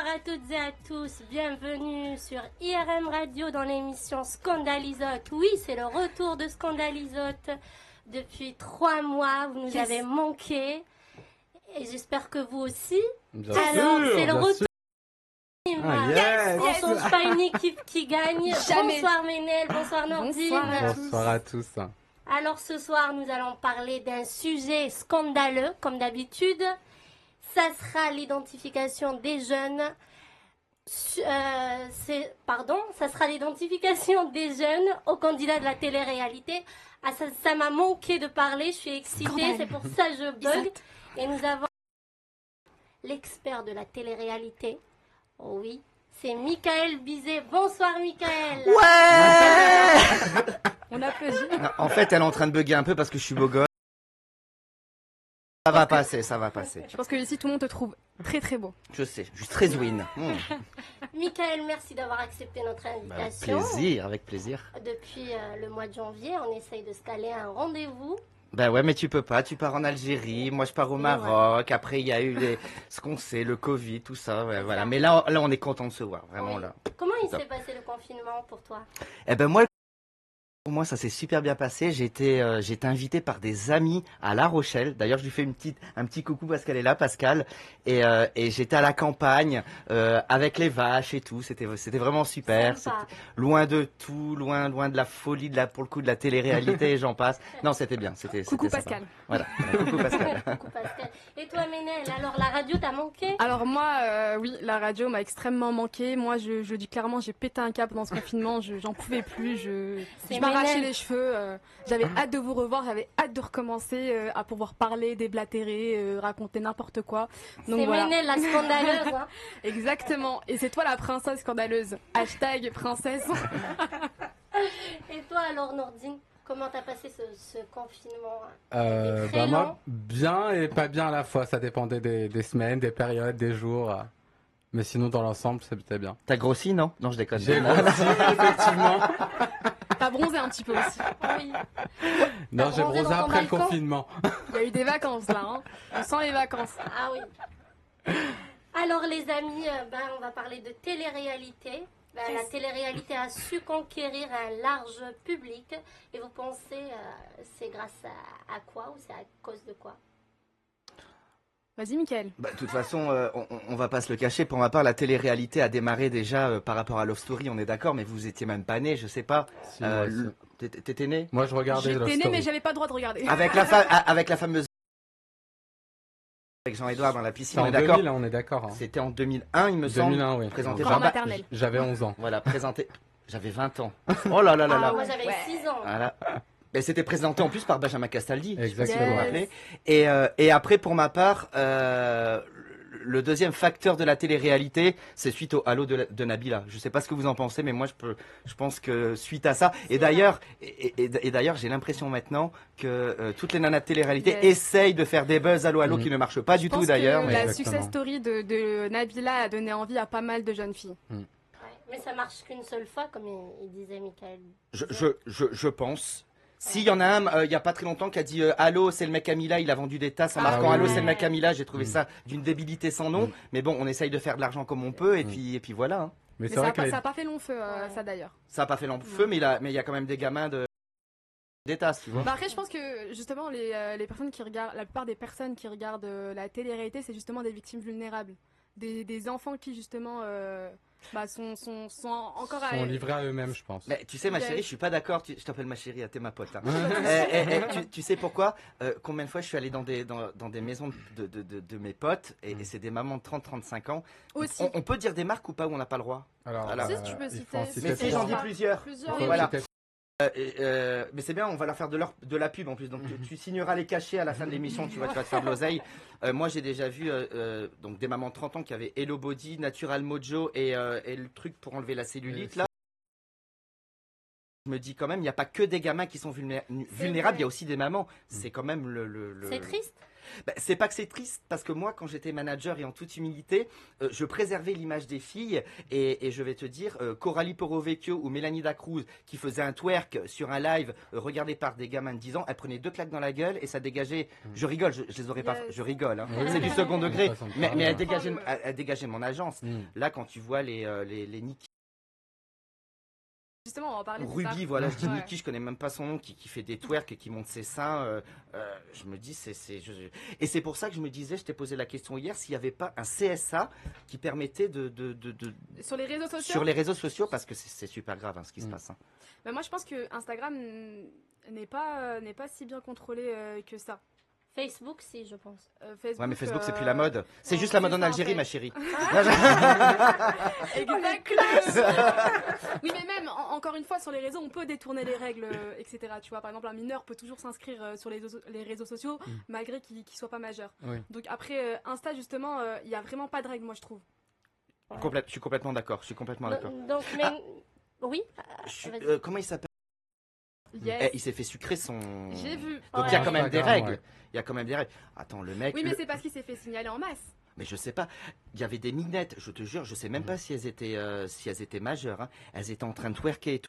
à toutes et à tous, bienvenue sur IRM Radio dans l'émission Scandalizote. Oui, c'est le retour de Scandalizote. Depuis 3 mois, vous nous avez manqué et j'espère que vous aussi. Alors, c'est le retour. On ne change pas une équipe qui gagne. Jamais. Bonsoir Ménel, bonsoir Nordine. Bonsoir à tous. Alors ce soir, nous allons parler d'un sujet scandaleux, comme d'habitude. Ça sera l'identification des jeunes. Ça sera l'identification des jeunes aux candidats de la télé-réalité. Ah, ça m'a manqué de parler, je suis excitée, c'est pour ça que je bug. Et nous avons l'expert de la télé-réalité. Oh oui, c'est Michael Bizet. Bonsoir Michael. Ouais. On applaudit. En fait, elle est en train de bugger un peu parce que je suis beau gosse. Ça va passer, ça va passer. Je pense que ici, tout le monde te trouve très très beau. Je sais, je suis très win. Michael, merci d'avoir accepté notre invitation. Avec plaisir. Depuis le mois de janvier, on essaye de se caler un rendez-vous. Ben ouais, mais tu peux pas, tu pars en Algérie, moi je pars au Maroc, après il y a eu ce qu'on sait, le Covid, tout ça, ouais, voilà. Mais là on est content de se voir, vraiment Oui. là. Comment il s'est passé le confinement pour toi? Eh ben moi, pour moi, ça s'est super bien passé. J'ai été invité par des amis à La Rochelle. D'ailleurs, je lui fais un petit coucou parce qu'elle est là, Pascal. Et j'étais à la campagne avec les vaches et tout. C'était vraiment super. C'était loin de tout, loin de la folie pour le coup de la télé-réalité et j'en passe. Non, c'était bien. Coucou sympa. Pascal. Voilà. Coucou Pascal. Coucou Pascal. Et toi, Ménel, alors la radio t'a manqué? Alors moi, oui, la radio m'a extrêmement manqué. Moi, je dis clairement, j'ai pété un câble dans ce confinement. J'en pouvais plus. Je m'arrachais les cheveux. J'avais hâte de vous revoir. J'avais hâte de recommencer à pouvoir parler, déblatérer, raconter n'importe quoi. Donc c'est voilà. Ménel, la scandaleuse. Hein. Exactement. Et c'est toi la princesse scandaleuse. Hashtag princesse. Et toi, alors, Nordine? Comment t'as passé ce confinement? Moi, bien et pas bien à la fois. Ça dépendait des semaines, des périodes, des jours. Mais sinon, dans l'ensemble, c'était bien. T'as grossi, non? Non, je déconne. J'ai grossi, effectivement. T'as bronzé un petit peu aussi. Oui. Non, j'ai bronzé après le confinement. Il y a eu des vacances là. Hein. On sent les vacances. Ah oui. Alors, les amis, on va parler de télé-réalité. La télé-réalité a su conquérir un large public. Et vous pensez, c'est grâce à quoi ou c'est à cause de quoi? Vas-y, Mickaël. De toute façon, on va pas se le cacher. Pour ma part, la télé-réalité a démarré déjà par rapport à Love Story, on est d'accord, mais vous étiez même pas né, je sais pas. Si, t'étais né? Moi, je regardais Love Story. J'étais né, mais j'avais pas le droit de regarder. Avec la fameuse... Avec Jean-Edouard dans la piscine, on est d'accord? 2000, on est d'accord. Hein. C'était en 2001, il me semble. 2001, oui. Présenté en maternelle. J'avais 11 ans. Voilà, présenté... J'avais 20 ans. Oh là là là là. Moi, j'avais 6 ans. Voilà. Et c'était présenté en plus par Benjamin Castaldi. Exactement. Si vous vous rappelez. Et après, pour ma part, le deuxième facteur de la télé-réalité, c'est suite au Halo de Nabila. Je sais pas ce que vous en pensez, mais moi, je pense que suite à ça, et d'ailleurs, j'ai l'impression maintenant que toutes les nanas de télé-réalité essayent de faire des buzz Halo qui ne marchent pas du tout d'ailleurs. Mais Mais... la success story de Nabila a donné envie à pas mal de jeunes filles. Mais ça marche qu'une seule fois, comme il disait Michael. Je pense. S'il y en a un, il y a pas très longtemps, qui a dit Allô, c'est le mec Camilla, il a vendu des tasses en marquant Allô, c'est le mec Camilla. J'ai trouvé ça d'une débilité sans nom. Mais bon, on essaye de faire de l'argent comme on peut, et puis voilà. Hein. Mais ça n'a pas fait long feu, ça d'ailleurs. Ça n'a pas fait long feu, mais il y a quand même des gamins des tasses, tu vois. Après, je pense que justement, les personnes qui regardent, la plupart des personnes qui regardent la télé-réalité, c'est justement des victimes vulnérables, des enfants qui justement sont encore sont livrés à eux-mêmes, je pense. Mais tu sais, ma chérie, je suis pas d'accord. Je t'appelle ma chérie, t'es ma pote. Hein. Tu sais pourquoi? Combien de fois je suis allé dans des maisons de mes potes et c'est des mamans de 30-35 ans. Aussi. On peut dire des marques ou pas, ou on n'a pas le droit? Alors, si tu peux citer. Mais si, j'en dis plusieurs. Voilà. Mais c'est bien, on va leur faire de la pub en plus. Donc tu signeras les cachets à la fin de l'émission, tu vas te faire de l'oseille. Moi j'ai déjà vu donc des mamans de 30 ans qui avaient Hello Body, Natural Mojo et le truc pour enlever la cellulite là. Je me dis quand même, il n'y a pas que des gamins qui sont vulnérables, il y a aussi des mamans. C'est quand même C'est triste. Ben, c'est pas que c'est triste, parce que moi, quand j'étais manager et en toute humilité, je préservais l'image des filles. Et je vais te dire, Coralie Porovecchio ou Mélanie Dacruz, qui faisait un twerk sur un live regardé par des gamins de 10 ans, elles prenaient 2 claques dans la gueule et ça dégageait. Je rigole, je les aurais pas. Je rigole, hein. Oui, C'est du second degré. façon de Mais parler, elle dégageait mon agence. Là, quand tu vois les Niki. Justement, on va en parler. Ruby, voilà, je dis Ouais. Niki, je connais même pas son nom, qui fait des twerks et qui monte ses seins. Je me dis, et c'est pour ça que je me disais, je t'ai posé la question hier, s'il n'y avait pas un CSA qui permettait Sur les réseaux sociaux. sur les réseaux sociaux, parce que c'est super grave, hein, ce qui se passe. Hein. Bah, moi, je pense que Instagram n'est pas si bien controlé que ça. Facebook, si, je pense. Facebook, Ouais, mais Facebook, c'est plus la mode. C'est juste la mode en c'est ça, en Algérie, fait. ma chérie. Oui, mais même, encore une fois, sur les réseaux, on peut détourner les règles, etc. Tu vois, par exemple, un mineur peut toujours s'inscrire sur les réseaux sociaux, malgré qu'il soit pas majeur. Oui. Donc après, Insta, justement, il n'y a vraiment pas de règles, moi, je trouve. Je suis complètement d'accord. Je suis complètement d'accord. Donc, mais... Oui. Vas-y. Comment il s'appelle Yes. Il s'est fait sucrer son. J'ai vu. Donc il y a Ouais. quand même des Instagram, règles. ouais. Il y a quand même des règles. Attends, le mec. Oui, mais c'est parce qu'il s'est fait signaler en masse. Mais je sais pas. Il y avait des minettes. Je te jure, je sais même pas si elles étaient majeures. Hein. Elles étaient en train de twerker et tout.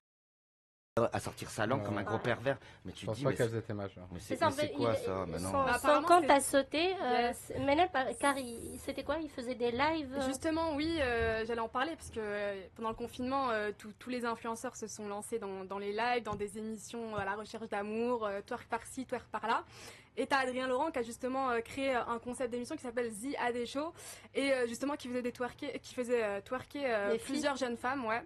À sortir sa langue Ouais. comme un gros pervers. Mais tu Je te pense dis, pas mais qu'elles étaient majeures. c'est ça, quoi ça maintenant Son Apparemment, compte c'est- a sauté. Yes. Menel, car c'était quoi? Il faisait des lives. Justement, oui, j'allais en parler parce que pendant le confinement, tous les influenceurs se sont lancés dans les lives, dans des émissions à la recherche d'amour, twerk par-ci, twerk par-là. Et t'as Adrien Laurent qui a justement créé un concept d'émission qui s'appelle The AD Show et justement qui faisait twerker Les filles. plusieurs jeunes femmes, ouais.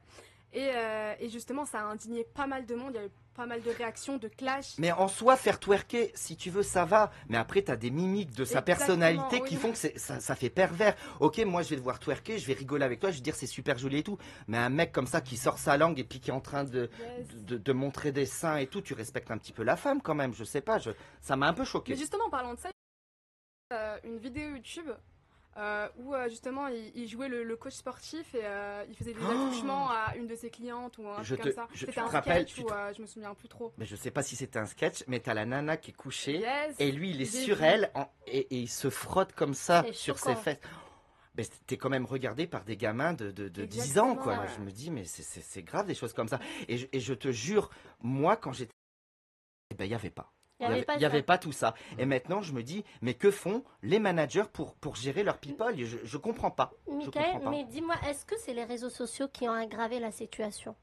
Et justement, ça a indigné pas mal de monde. Il y a eu pas mal de réactions, de clash. Mais en soi, faire twerker, si tu veux, ça va. Mais après, t'as des mimiques de sa Exactement, personnalité qui oui. font que ça fait pervers. Ok, moi, je vais te voir twerker, je vais rigoler avec toi, je vais dire c'est super joli et tout. Mais un mec comme ça qui sort sa langue et puis qui est en train de montrer des seins et tout, tu respectes un petit peu la femme quand même. Je sais pas, ça m'a un peu choqué. Mais justement, en parlant de ça, une vidéo YouTube où justement il jouait le coach sportif et il faisait des attouchements à une de ses clientes ou un Je truc comme ça. tu C'était te un rappelles, sketch ou je me souviens plus trop. Mais je sais pas si c'était un sketch, mais t'as la nana qui est couchée. Yes. Et lui, il est J'ai sur vu. elle et il se frotte comme ça C'est sur choquant. ses fesses. Mais t'es quand même regardé par des gamins de 10 ans, quoi. Exactement, ouais. Je me dis, mais c'est grave des choses comme ça. Et je te jure, moi, quand j'étais. Eh ben, il n'y avait pas. Il n'y avait pas Il y avait ça. pas tout ça. Et maintenant, je me dis, mais que font les managers pour gérer leur people? Je comprends pas. Je Michael, comprends pas. mais dis-moi, est-ce que c'est les réseaux sociaux qui ont aggravé la situation?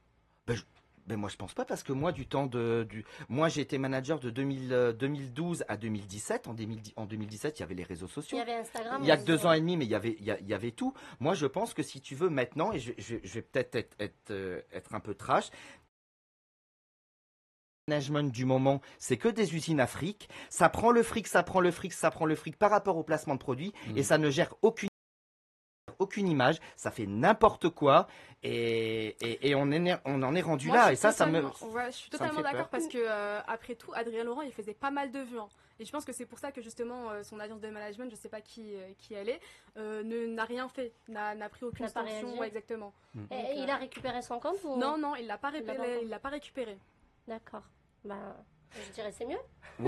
Ben moi, je pense pas parce que moi, moi, j'ai été manager de 2012 à 2017. En 2017, il y avait les réseaux Il sociaux. y avait Instagram. Il y a aussi. 2 ans et demi, mais il y avait tout. Moi, je pense que si tu veux maintenant, et je vais peut-être être un peu trash, le management du moment, c'est que des usines à fric. Ça prend le fric par rapport au placement de produits et ça ne gère aucune image. Ça fait n'importe quoi et on en est rendu Moi, là. je Et suis ça me. totalement- ouais, je suis ça me totalement fait d'accord peur. parce que après tout, Adrien Laurent, il faisait pas mal de vues. Hein. Et je pense que c'est pour ça que justement son agence de management, je sais pas qui elle est, n'a rien fait, n'a pris aucune N'a pas sanction. réagi. Ouais, exactement. Et Donc, il a récupéré son compte ou... Non, il l'a pas Il l'a pas récupéré. encore. Il l'a pas récupéré. D'accord. Ben, je dirais c'est mieux. De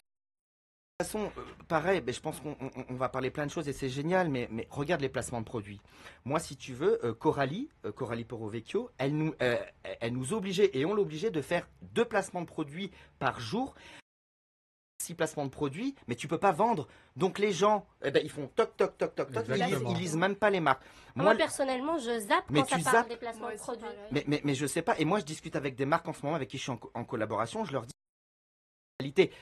toute façon, pareil, mais je pense qu'on va parler plein de choses et c'est génial, mais regarde les placements de produits. Moi, si tu veux, Coralie Porovecchio, elle nous obligeait et on l'obligeait de faire 2 placements de produits par jour. 6 placements de produits, mais tu peux pas vendre. Donc les gens, ils font toc toc toc toc toc, Exactement. ils lisent même pas les marques. Moi, personnellement, je zappe Mais quand ça tu parle zappes. des placements Moi de aussi, produits. pareil. Mais je sais pas. Et moi, je discute avec des marques en ce moment avec qui je suis en collaboration. Je leur dis,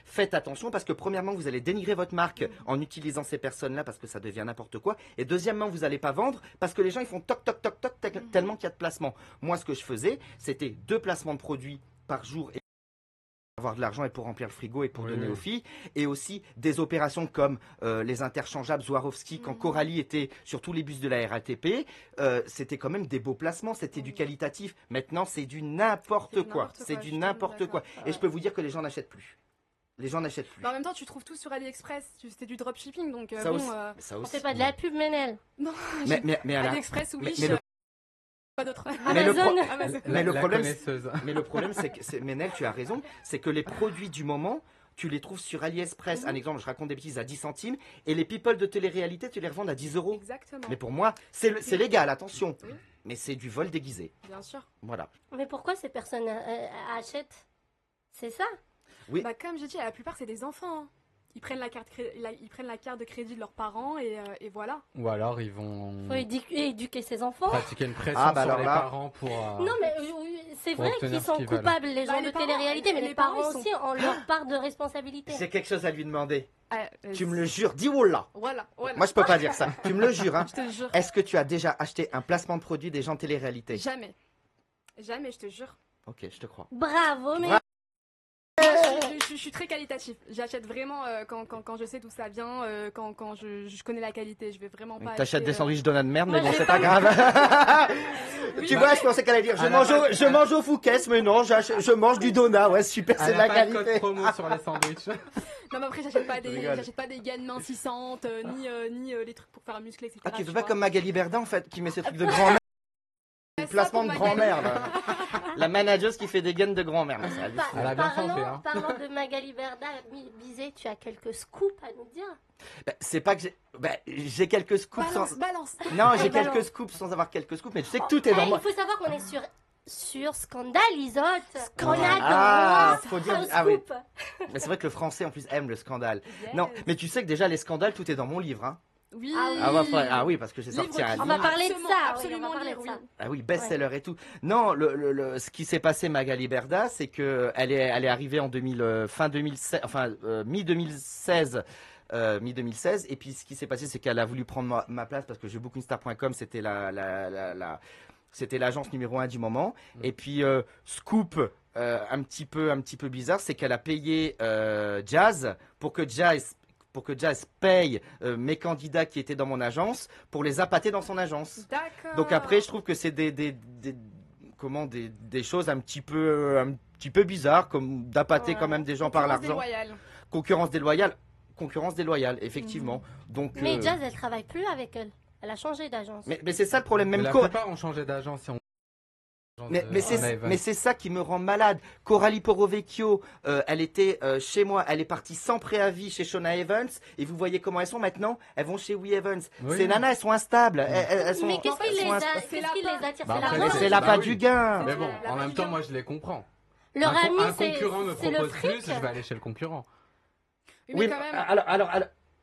faites attention parce que premièrement, vous allez dénigrer votre marque en utilisant ces personnes-là parce que ça devient n'importe quoi. Et deuxièmement, vous n'allez pas vendre parce que les gens ils font toc toc toc toc tellement qu'il y a de placements. Moi, ce que je faisais, c'était 2 placements de produits par jour et pour avoir de l'argent et pour remplir le frigo et pour Oui, donner oui. aux filles, et aussi des opérations comme les interchangeables Swarovski quand Coralie était sur tous les bus de la RATP, c'était quand même des beaux placements, c'était du qualitatif. Maintenant, c'est du n'importe quoi, c'est du n'importe quoi. Et je peux vous dire que les gens n'achètent plus. Les gens n'achètent plus. Bah, en même temps, tu trouves tout sur AliExpress. C'était du dropshipping, donc Ça bon. aussi. Ça On aussi. fait pas de la pub, Menel. Non, Mais à la- AliExpress, mais Wish. le Pas d'autre. Mais le, Amazon. Amazon. mais le La problème, connaisseuse. mais le problème, c'est que, Ménel, tu as raison, c'est que les produits du moment, tu les trouves sur AliExpress. Un exemple, je raconte des bêtises à 10 centimes, et les people de télé-réalité, tu les revends à 10 euros. Exactement. Mais pour moi, c'est légal, attention. Oui. Mais c'est du vol déguisé. Bien sûr. Voilà. Mais pourquoi ces personnes achètent? C'est ça? Oui. Bah, comme j'ai dit, la plupart, c'est des enfants. Hein. Ils prennent la carte, ils prennent la carte de crédit de leurs parents et voilà. Ou alors ils vont Faut éduquer ses enfants. pratiquer une pression Ah, bah sur alors les là- parents pour. Non, mais c'est Pour vrai obtenir qu'ils ce sont qu'ils veulent. coupables, les gens Bah, de les parents, télé-réalité, mais les les parents parents, ils aussi ont leur part de responsabilité. J'ai quelque chose à lui demander. Euh, Tu me le jures, dis Wallah. Voilà. Moi, je peux pas dire ça. Tu me le jures, hein. Je te jure. Est-ce que tu as déjà acheté un placement de produit des gens de télé-réalité? Jamais. Jamais, je te jure. Ok, je te crois. Bravo, mais Bravo. Je suis très qualitatif. J'achète vraiment quand je sais d'où ça vient, quand je connais la qualité. Je vais vraiment pas. T'achètes acheter, des sandwichs donuts de merde, mais Moi, bon, j'ai c'est pas grave. Tu vois, je pensais qu'elle allait dire, je mange au Fouquet's, mais non, je mange du donut. Ouais, super, c'est de la pas de code qualité. promo sur les sandwichs. Non, mais après, Je rigole. j'achète pas des gaines mincisssantes, ni les trucs pour faire muscler, etc. Ah, tu fais tu pas vois. comme Magali Berda, en fait, qui met ses trucs de grand-mère. Ça Placement pour de Magali. grand-mère, là. La manageuse qui fait des gaines de grand-mère. là, c'est hallucinant. Elle a bien changé, hein. Parlant de Magali Berda, Bizet, tu as quelques scoops à nous dire? Bah, c'est pas que j'ai quelques scoops Balance. Non, j'ai balance. quelques scoops sans avoir quelques scoops, mais tu sais que tout est dans moi. Il faut savoir qu'on est sur Scandale, Isotte. On Ah, a faut droit dire- au ah oui. scoop. Mais c'est vrai que le français, en plus, aime le scandale. Yes. Non, mais tu sais que déjà, les scandales, tout est dans mon livre, hein. Oui. Ah oui, parce que j'ai sorti un Livre On livre. va parler de ça. Absolument oui, on va parler lire, de ça. oui. Ah oui, best-seller et tout. Non, ce qui s'est passé Magali Berda, c'est que elle est arrivée en fin 2016, enfin mi-2016. Mi-2016, et puis ce qui s'est passé, c'est qu'elle a voulu prendre ma place parce que jeuxbookingStar.com, c'était c'était l'agence numéro 1 du moment. Et puis scoop un petit peu bizarre, c'est qu'elle a payé Jazz pour que Jazz paye mes candidats qui étaient dans mon agence pour les appâter dans son agence. D'accord. Donc après, je trouve que c'est des choses un petit peu bizarres, comme d'appâter quand même des gens par Concurrence l'argent. déloyale. Concurrence déloyale, effectivement. Donc, Mais Jazz, elle travaille plus avec elle. Elle a changé d'agence. mais c'est ça le problème, même La plupart ont changé d'agence. Si on... mais c'est ça qui me rend malade. Coralie Porovecchio, elle était chez moi, elle est partie sans préavis chez Shona Evans, et vous voyez comment elles sont maintenant. Elles vont chez We Evans. Oui. Ces nanas, elles sont instables. Elles sont, Mais qu'est-ce qui elles les sont a- instables. qu'est-ce qui les attire? Bah, C'est après, l'argent. C'est l'appât Bah oui. du gain. Mais bon, La en même temps, religion. moi je les comprends. Leur ami, un c'est concurrent me le propose fric. plus, je vais aller chez le concurrent. Oui, mais Oui, quand même. alors,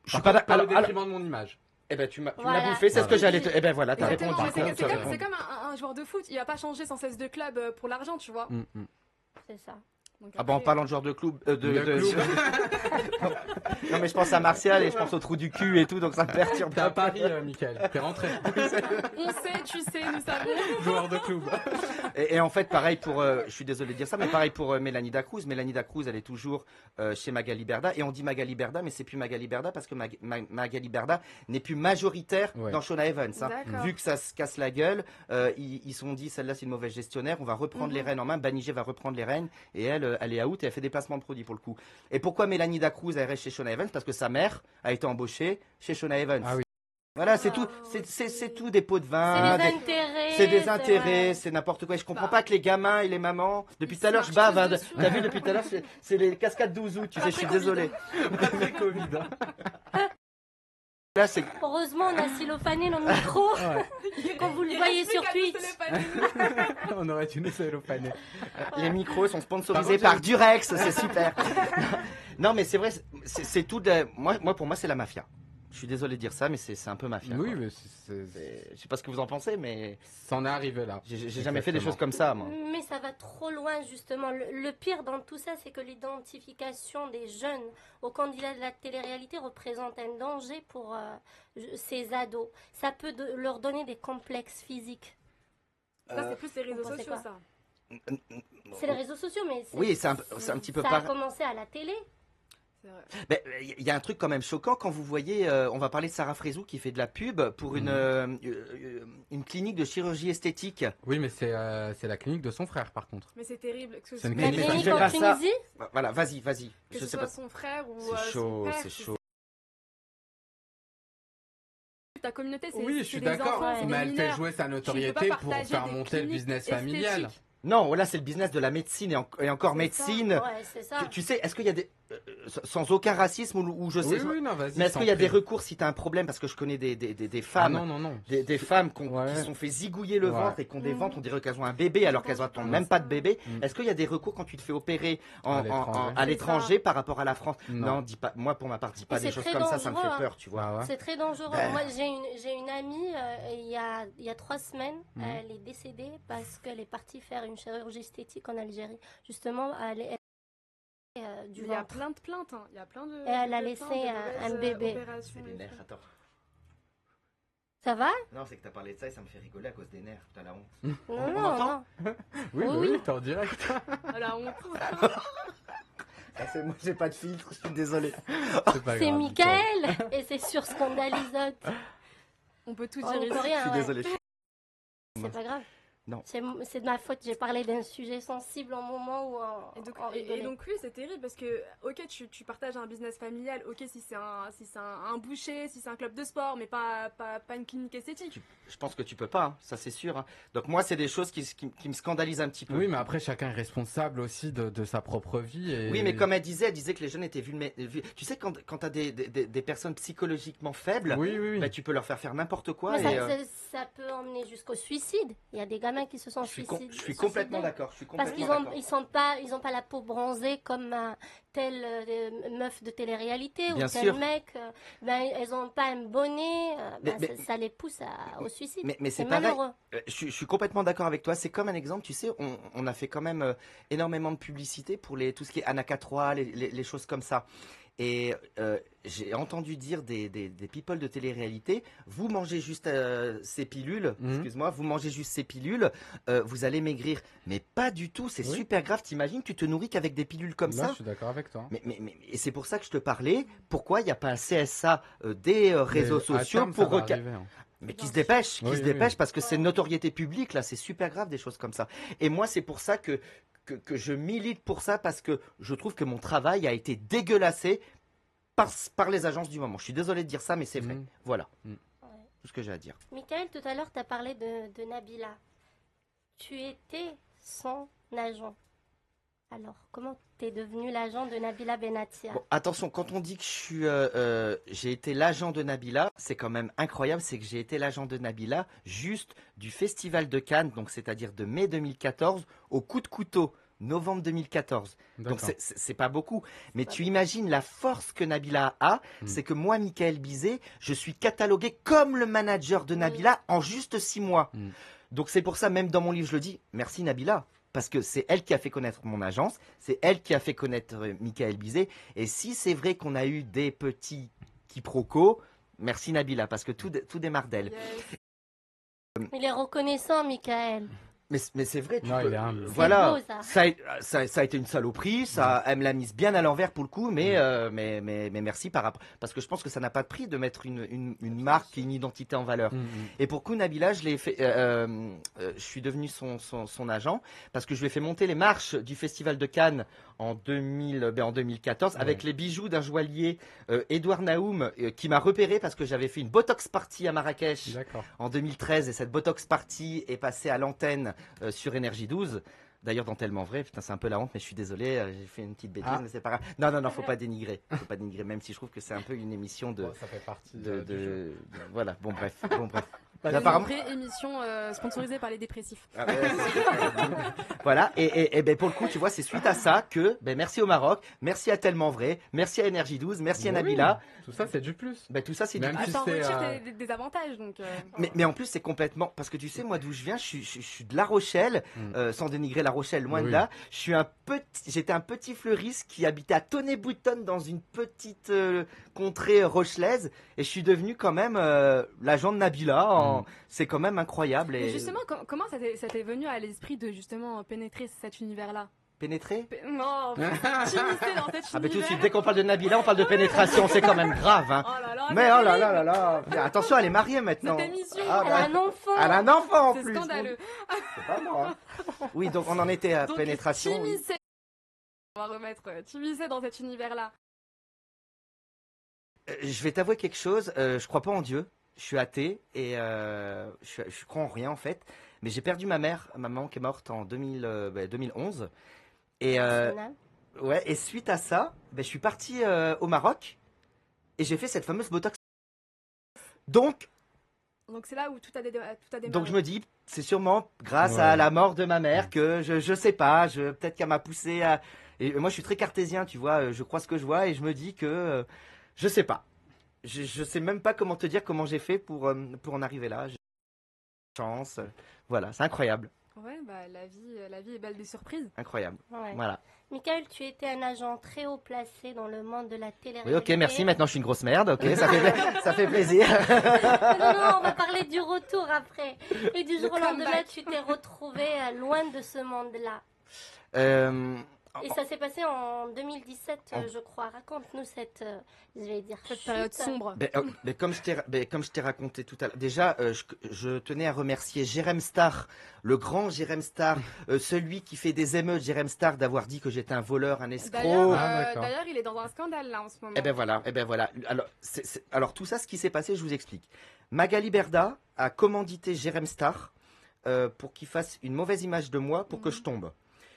je suis Par pas contre, pas au d'accord. détriment de mon image. Eh ben, tu m'as Voilà. bouffé, c'est ce que j'allais te. Eh ben voilà, t'as Exactement, répondu. mais c'est T'as comme, répondu. c'est comme un joueur de foot, il va pas changer sans cesse de club pour l'argent, tu vois. C'est ça. Donc Ah bah en après, parlant de joueur de club, De club. non mais je pense à Martial et je pense au trou du cul et tout, donc ça me perturbe. T'es à Paris, Mickaël. T'es rentré. On sait, tu sais, nous savons. Joueur de club. Et en fait, pareil pour, je suis désolé de dire ça, mais pareil pour Mélanie Dacruz. Mélanie Dacruz, elle est toujours chez Magali Berda. Et on dit Magali Berda, mais c'est plus Magali Berda parce que Magali Berda n'est plus majoritaire Ouais. dans Shona Evans. Hein. D'accord. Vu que ça se casse la gueule, ils se sont dit, celle-là c'est une mauvaise gestionnaire, on va reprendre les rênes en main. Banigé va reprendre les rênes et elle est out et elle fait des placements de produits pour le coup. Et pourquoi Mélanie Dacruz elle reste chez Shona Evans? Parce que sa mère a été embauchée chez Shona Evans. Ah oui. Voilà, c'est tout. C'est tout des pots de C'est vin. des intérêts. C'est des intérêts, ouais. c'est n'importe quoi. Je comprends Bah. pas que les gamins et les mamans. Depuis Ils tout à l'heure, se je bave. marchent Hein, dessus. T'as vu, depuis tout à l'heure, c'est les cascades d'Ouzou. Tu sais, je suis désolé. Après Covid. Là, c'est. Heureusement, on a cellophané nos micros. Quand vous le voyez sur Twitch. On aurait dû nous cellophaner. Les micros sont sponsorisés Par par Durex, c'est super. Non, mais c'est vrai, c'est tout. Moi, pour moi, c'est la mafia. Je suis désolé de dire ça, mais c'est un peu mafia. Oui, quoi. mais Je sais pas ce que vous en pensez, mais ça en est arrivé là. j'ai jamais fait des Exactement. choses comme ça, moi. Mais ça va trop loin, justement. Le pire dans tout ça, c'est que l'identification des jeunes aux candidats de la télé-réalité représente un danger pour ces ados. Ça peut leur donner des complexes physiques. Ça, c'est plus les réseaux Vous pensez sociaux, quoi ça. C'est les réseaux sociaux, mais Oui, c'est un petit peu ça a pareil. commencé à la télé. C'est vrai. Ben, il y a un truc quand même choquant quand vous voyez, on va parler de Sarah Frézou qui fait de la pub pour une clinique de chirurgie esthétique. Oui, mais c'est la clinique de son frère par contre. Mais c'est terrible. Que ce C'est une soit, La Mais clinique fais en pas ça. Tunisie. Voilà, vas-y. que Je ce sais soit pas. son frère ou C'est son chaud, père, c'est chaud. ta communauté. Oui, je suis d'accord, mais elle fait jouer sa notoriété pour faire monter le business familial. Non, là c'est le business de la médecine et encore médecine. Ouais, c'est ça. Tu sais, est-ce qu'il y a des sans aucun racisme ou je sais. Oui, non, vas-y. Mais est-ce qu'il y a des recours si tu as un problème parce que je connais des femmes, non. des femmes qui se sont fait zigouiller le ventre et qui ont des ventres, on dirait qu'elles ont un bébé alors qu'elles n'attendent même pas de bébé. Est-ce qu'il y a des recours quand tu te fais opérer à l'étranger par rapport à la France? Non, dis pas. Moi, pour ma part, dis pas des choses comme ça me fait peur, tu vois. C'est très dangereux. Moi, j'ai une amie il y a 3 semaines, elle est décédée parce qu'elle est partie faire une chirurgie esthétique en Algérie. Justement, du ventre. Il y a plein de plaintes, il y a plein de. Et elle a laissé un bébé. C'est des nerfs, attends. Ça va? Non, c'est que t'as parlé de ça et ça me fait rigoler à cause des nerfs. T'as la honte. Non. Oui, t'es en direct. La honte. Moi, j'ai pas de filtre, je suis désolé. C'est Michael et c'est sur Scandalisote. On peut tout On dire peut ici. rien, Je suis désolé. C'est pas grave. Non. C'est de ma faute, j'ai parlé d'un sujet sensible au moment où et donc oui, c'est terrible parce que ok, tu partages un business familial, ok, si c'est un boucher, si c'est un club de sport, mais pas une clinique esthétique. Je pense que tu peux pas, ça c'est sûr. Donc moi, c'est des choses qui me scandalisent un petit peu. Oui, mais après, chacun est responsable aussi de sa propre vie. Oui, mais comme elle disait que les jeunes étaient vulnérables. Tu sais, quand tu as des personnes psychologiquement faibles, bah, tu peux leur faire n'importe quoi. Mais ça peut emmener jusqu'au suicide. Il y a des gamins qui se sont suicidés. Je suis complètement d'accord. Parce qu'ils ont pas la peau bronzée comme telle meuf de télé-réalité ou tel mec. Elles ont pas un bonnet. Ça les pousse au suicide. Mais c'est malheureux. Je suis complètement d'accord avec toi. C'est comme un exemple. Tu sais, on a fait quand même énormément de publicité pour tout ce qui est Anaka 3, les choses comme ça. Et j'ai entendu dire des people de télé-réalité, vous mangez juste ces pilules, excuse-moi, vous mangez juste ces pilules, vous allez maigrir. Mais pas du tout, c'est super grave. T'imagines, tu te nourris qu'avec des pilules comme ça. Je suis d'accord avec toi. Et c'est pour ça que je te parlais. Pourquoi il n'y a pas un CSA des réseaux sociaux pour mais qui se dépêche, parce que c'est une notoriété publique là, c'est super grave des choses comme ça. Et moi, c'est pour ça que je milite pour ça parce que je trouve que mon travail a été dégueulassé par les agences du moment. Je suis désolé de dire ça, mais c'est vrai. Voilà. Tout ce que j'ai à dire. Michael, tout à l'heure, tu as parlé de Nabila. Tu étais son agent. Alors, comment t'es devenu l'agent de Nabila Benatia? Bon, attention, quand on dit que j'ai été l'agent de Nabila, c'est quand même incroyable, c'est que j'ai été l'agent de Nabila juste du Festival de Cannes, donc c'est-à-dire de mai 2014 au coup de couteau, novembre 2014. Donc c'est pas beaucoup, mais tu imagines la force que Nabila a, c'est que moi, Michael Bizet, je suis catalogué comme le manager de Nabila en juste 6 mois. Donc c'est pour ça, même dans mon livre, je le dis, merci Nabila. Parce que c'est elle qui a fait connaître mon agence, c'est elle qui a fait connaître Michael Bizet. Et si c'est vrai qu'on a eu des petits quiproquos, merci Nabila, parce que tout démarre d'elle. Yes. Il est reconnaissant, Michael. Mais c'est vrai, il est humble. Voilà, beau, ça a été une saloperie, elle me l'a mise bien à l'envers pour le coup, mais merci parce que je pense que ça n'a pas de prix de mettre une marque, une identité en valeur. Et pour coup, Nabila, je l'ai fait, je suis devenu son agent parce que je lui ai fait monter les marches du Festival de Cannes en 2014 avec les bijoux d'un joaillier, Edouard Naoum, qui m'a repéré parce que j'avais fait une Botox Party à Marrakech en 2013 et cette Botox Party est passée à l'antenne sur Énergie 12. D'ailleurs, dans Tellement Vrai, putain, c'est un peu la honte, mais je suis désolé, j'ai fait une petite bêtise, mais c'est pas grave. Non, faut pas dénigrer. Faut pas dénigrer, même si je trouve que c'est un peu une émission de. Ça fait partie voilà, bon, bref. Une vraie émission sponsorisée par les dépressifs. Voilà, et ben pour le coup, tu vois, c'est suite à ça que, merci au Maroc, merci à Tellement Vrai, merci à Énergie 12, merci à Nabila. Tout ça, c'est du plus. Tout ça, c'est du plus. Ça en retire des avantages, donc. Mais en plus, c'est complètement, parce que tu sais, moi, d'où je viens, je suis de La Rochelle, sans dénigrer La Rochelle, loin de là. J'étais un petit fleuriste qui habitait à Tonnay-Boutonne dans une petite contrée rochelaise, et je suis devenu quand même l'agent de Nabila. C'est quand même incroyable. Mais justement, comment ça t'est venu à l'esprit de justement pénétrer cet univers-là? Pénétrer? Non, t'immiscer dans cet univers. Mais tout de suite, dès qu'on parle de Nabila, on parle de pénétration, c'est quand même grave. Hein. Oh là là, mais oh là là. Attention, elle est mariée maintenant. Cette émission, elle a un enfant. Elle a un enfant en plus. C'est scandaleux. C'est pas moi. Hein. Oui, donc on en était à donc, pénétration. On va remettre t'immiscer dans cet univers-là. Je vais t'avouer quelque chose, je crois pas en Dieu. Je suis athée et je crois en rien en fait. Mais j'ai perdu ma maman qui est morte en 2011. Et, ouais, et suite à ça, je suis parti au Maroc et j'ai fait cette fameuse Botox. Donc c'est là où tout a démarré. Donc je me dis, c'est sûrement grâce à la mort de ma mère que je sais pas, peut-être qu'elle m'a poussé à... Et moi je suis très cartésien, tu vois, je crois ce que je vois et je me dis que je sais pas. Je sais même pas comment te dire comment j'ai fait pour en arriver là. J'ai chance, voilà, c'est incroyable. Ouais, la vie est belle des surprises. Incroyable, voilà. Michael, tu étais un agent très haut placé dans le monde de la télé-réalité. Oui, ok, merci. Maintenant, je suis une grosse merde. Ok, ça fait plaisir. Non, on va parler du retour après. Et du jour au lendemain, tu t'es retrouvé loin de ce monde-là. Et ça s'est passé en 2017, je crois. Raconte-nous cette période sombre. Comme je t'ai raconté tout à l'heure, déjà, je tenais à remercier Jérém Star, le grand Jérém Star, celui qui fait des émeutes, Jérém Star, d'avoir dit que j'étais un voleur, un escroc. D'ailleurs, il est dans un scandale là en ce moment. Eh ben voilà. Alors tout ça, ce qui s'est passé, je vous explique. Magali Berda a commandité Jérém Star pour qu'il fasse une mauvaise image de moi pour que je tombe.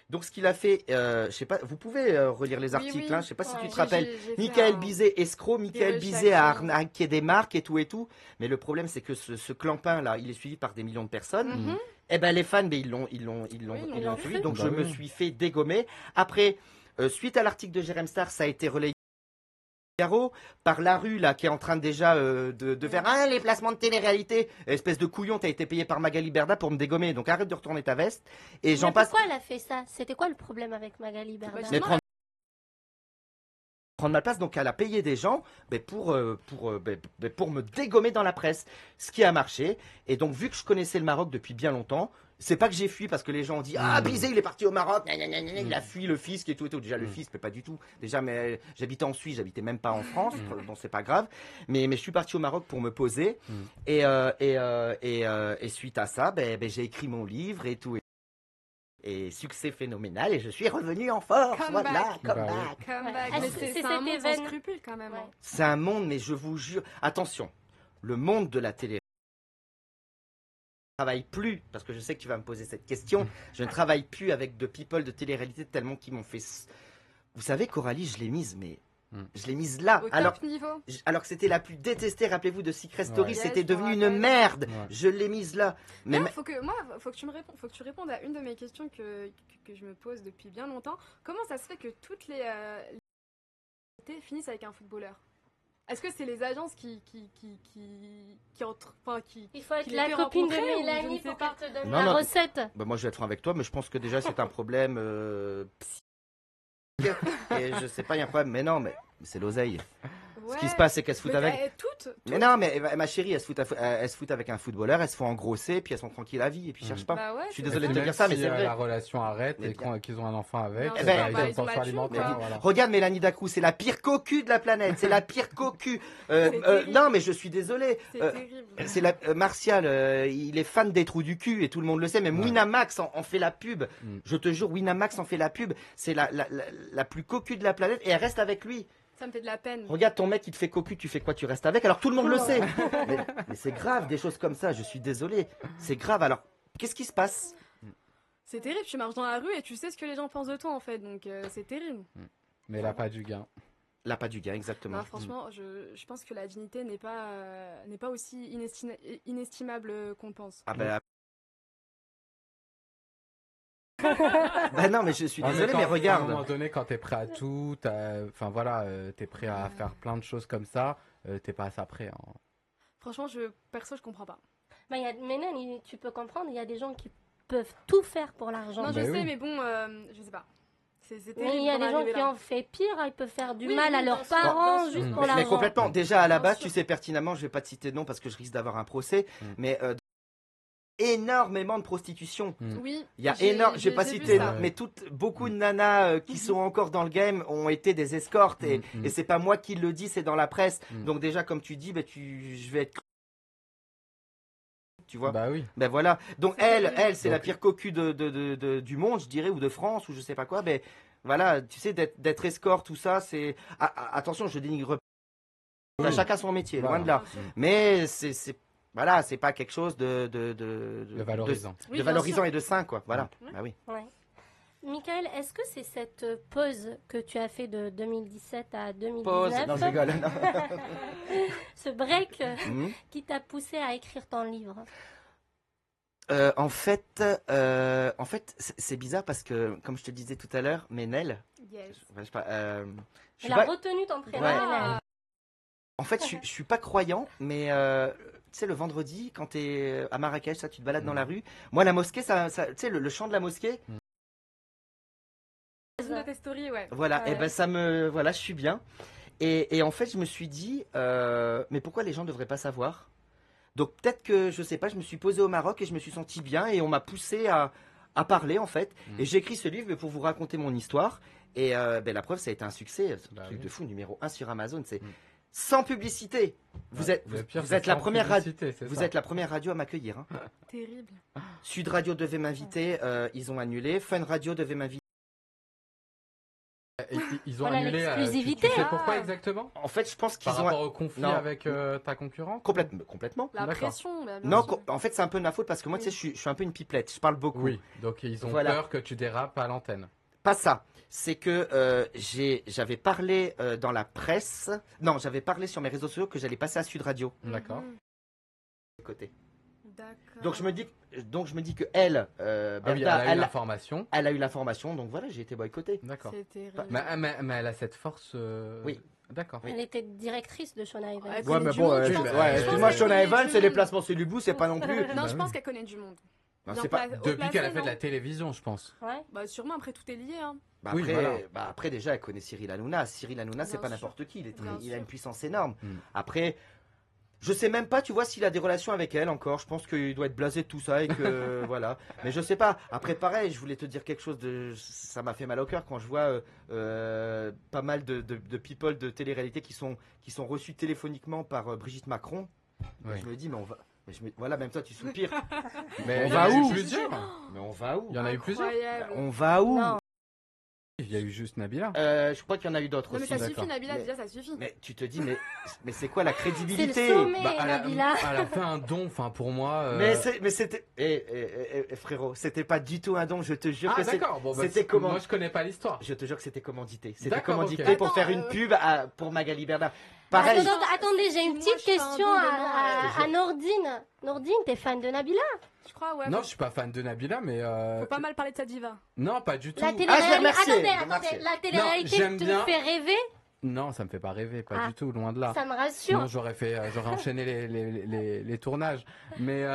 Donc ce qu'il a fait, je sais pas, vous pouvez relire les articles, hein, je sais pas si tu te rappelles. Michael Bizet escroc, Michael Bizet a arnaqué des marques et tout. Mais le problème c'est que ce clampin là, il est suivi par des millions de personnes. Et ben les fans, ils l'ont suivi. Donc je me suis fait dégommer. Après, suite à l'article de Jérém Star, ça a été relayé par la rue là qui est en train déjà de faire les placements de télé-réalité. Espèce de couillon, t'as été payé par Magali Berda pour me dégommer, donc arrête de retourner ta veste. Et j'en passe. Pourquoi elle a fait ça? C'était quoi le problème avec Magali Berda? Prendre ma place, donc elle a payé des gens pour me dégommer dans la presse, ce qui a marché. Et donc vu que je connaissais le Maroc depuis bien longtemps, c'est pas que j'ai fui parce que les gens ont dit Bizet il est parti au Maroc, il a fui le fisc et tout. Déjà le fisc, mais pas du tout. Déjà mais j'habitais en Suisse, j'habitais même pas en France, donc c'est pas grave. Mais je suis parti au Maroc pour me poser et suite à ça, j'ai écrit mon livre et tout. Et succès phénoménal et je suis revenu en force. Comeback. Mais c'est un monde sans scrupules quand même. C'est un monde, mais je vous jure, attention, le monde de la télé. Je ne travaille plus, parce que je sais que tu vas me poser cette question, je ne travaille plus avec de people de télé-réalité tellement qu'ils m'ont fait... Vous savez, Coralie, je l'ai mise, mais... Je l'ai mise là, alors que c'était la plus détestée, rappelez-vous de Secret Story, c'était devenu une merde. Je l'ai mise là. Mais faut que tu répondes à une de mes questions que je me pose depuis bien longtemps. Comment ça se fait que toutes les finissent avec un footballeur? Est-ce que c'est les agences qui il faut être la copine de Mélanie pour qu'elle te donne la recette. Moi je vais être franc avec toi, mais je pense que déjà c'est un problème et je sais pas, il y a un problème, mais non, mais c'est l'oseille. Ce qui se passe, c'est qu'elles se foutent avec. Mais non, mais ma chérie, elles se foutent avec un footballeur, elles se font engrosser, puis elles sont tranquilles à la vie, et puis cherchent pas. Je suis désolé de te dire ça, mais c'est vrai. La relation arrête et qu'ils ont un enfant avec, ils ont Regarde Mélanie Dacrou, c'est la pire cocu de la planète, c'est la pire cocu. Non, mais je suis désolé. C'est Martial, il est fan des trous du cul et tout le monde le sait. Même Winamax en fait la pub. Je te jure, Winamax en fait la pub. C'est la plus cocu de la planète et elle reste avec lui. Ça me fait de la peine. Regarde ton mec, il te fait cocu, tu fais quoi? Tu restes avec? Alors tout le monde le sait. Mais c'est grave, des choses comme ça, je suis désolé. C'est grave, alors qu'est-ce qui se passe? C'est terrible, tu marches dans la rue et tu sais ce que les gens pensent de toi en fait, donc c'est terrible. Mais l'appât du gain. L'appât du gain, exactement. Non, franchement, je pense que la dignité n'est pas aussi inestimable qu'on pense. Non, mais je suis désolé, mais regarde. À un moment donné, quand t'es prêt à tout, t'es prêt à faire plein de choses comme ça, t'es pas à ça prêt. Hein. Franchement, perso, je comprends pas. Mais non, tu peux comprendre, il y a des gens qui peuvent tout faire pour l'argent. Non, je sais, mais bon, je sais pas. Mais il y a des gens qui ont fait pire, ils peuvent faire du mal à leurs parents juste pour l'argent. Mais complètement, déjà à la base, tu sais pertinemment, je vais pas te citer de nom parce que je risque d'avoir un procès, mais énormément de prostitution. Oui. Il y a je vais pas citer, mais beaucoup de nanas qui sont encore dans le game ont été des escortes et c'est pas moi qui le dis, c'est dans la presse. Donc déjà, comme tu dis, je vais être... Tu vois? Bah oui. Ben voilà. Donc elle, c'est la pire cocu du monde, je dirais, ou de France, ou je sais pas quoi. Ben voilà, tu sais, d'être escorte, tout ça, c'est... attention, je dénigre a chacun son métier, loin de là. Mais voilà, c'est pas quelque chose de valorisant. De valorisant et de sain, quoi. Voilà. Bah oui. Ouais. Michael, est-ce que c'est cette pause que tu as fait de 2017 à 2019 Pause, non, je rigole. Non. Ce break qui t'a poussé à écrire ton livre? En fait, c'est bizarre parce que, comme je te disais tout à l'heure, Ménel, Elle a retenu ton prénom. Ouais. En fait, je suis pas croyant, mais tu sais, le vendredi, quand tu es à Marrakech, ça, tu te balades dans la rue. Moi, la mosquée, tu sais, le chant de la mosquée. Une de tes stories, ouais. Voilà, et ben voilà, je suis bien. Et en fait, je me suis dit, mais pourquoi les gens ne devraient pas savoir? Donc peut-être que, je sais pas, je me suis posé au Maroc et je me suis senti bien et on m'a poussé à parler en fait. Et j'ai écrit ce livre mais pour vous raconter mon histoire. Et la preuve, ça a été un succès, truc de fou, numéro 1 sur Amazon. C'est sans publicité. Vous êtes la première radio. Vous êtes la première radio à m'accueillir. Hein. Terrible. Sud Radio devait m'inviter, ils ont annulé. Fun Radio devait m'inviter. Ils ont Voilà annulé. l'exclusivité, Tu sais pourquoi exactement? En fait, je pense qu'ils Par ont rapport au conflit avec ta concurrente? complètement. La D'accord. pression. Là, bien Non, sûr. en fait, c'est un peu de ma faute parce que moi, tu sais, je suis un peu une pipelette. Je parle beaucoup. Oui, donc ils ont Voilà. peur que tu dérapes à l'antenne. Pas ça. C'est que j'avais parlé dans la presse. Non, j'avais parlé sur mes réseaux sociaux que j'allais passer à Sud Radio. D'accord. Côté. D'accord. Donc je me dis que elle, Ah oui, Bertha, elle a eu l'information. elle a eu l'information. Donc voilà, j'ai été boycotté. D'accord. C'est terrible. Mais elle a cette force. Oui. D'accord. Elle était directrice de Shona Evans. Elle Ouais, connaît mais du bon, monde, je pense. excuse-moi, Je pense Shona qu'elle Evans, connaît c'est du les placements Célibou, c'est pas non plus. Non, je oui. pense qu'elle connaît du monde. Non, Bien c'est pas. pla- haut Depuis qu'elle a placé, fait de la non télévision, je pense. Ouais. Bah sûrement, après tout est lié. Hein. Bah Oui, après, voilà. après, déjà, elle connaît Cyril Hanouna. Cyril Hanouna, c'est Bien pas sûr. n'importe qui. Il Bien a sûr. une puissance énorme. Mm. Après, je sais même pas, tu vois, s'il a des relations avec elle encore. Je pense qu'il doit être blasé de tout ça et que voilà. Mais je sais pas. Après, pareil, je voulais te dire quelque chose de. Ça m'a fait mal au cœur quand je vois pas mal de people de télé-réalité qui sont reçus téléphoniquement par Brigitte Macron. Oui. Je me dis, mais on va. Voilà, même toi, tu soupires. Mais On il y va en a eu où plusieurs. Mais on va où Il y en a eu plusieurs. Incroyable. On va où Non. Il y a eu juste Nabila. Je crois qu'il y en a eu d'autres Non mais aussi. ça suffit d'accord. Nabila, Mais- déjà ça suffit. Mais tu te dis, mais c'est quoi la C'est le crédibilité? sommet, Bah, Nabila. elle a fait un don, enfin pour moi. Mais c'était. Frérot, c'était pas du tout un don, je te jure Ah que c'est. d'accord, bon, bah, c'était comment moi je connais pas l'histoire. Je te jure que c'était commandité. C'était D'accord, commandité ok. pour Attends, faire une pub pour Magali Bernard. Attendez, Pareil. attendez, j'ai une Moi, petite je fais un question don à demain, Nordine. Nordine, t'es fan de Nabila? Je crois, ouais. Non, je suis pas fan de Nabila, mais. Faut pas mal parler de sa diva. Non, pas du tout. La Ah, je l'ai télé-réalité. remercié, Attendez, je l'ai remercié. la télé-réalité j'aime te bien. fait rêver? Non, ça me fait pas rêver, pas Ah. du tout, loin de là. Ça me Sinon, rassure. j'aurais enchaîné les tournages. Mais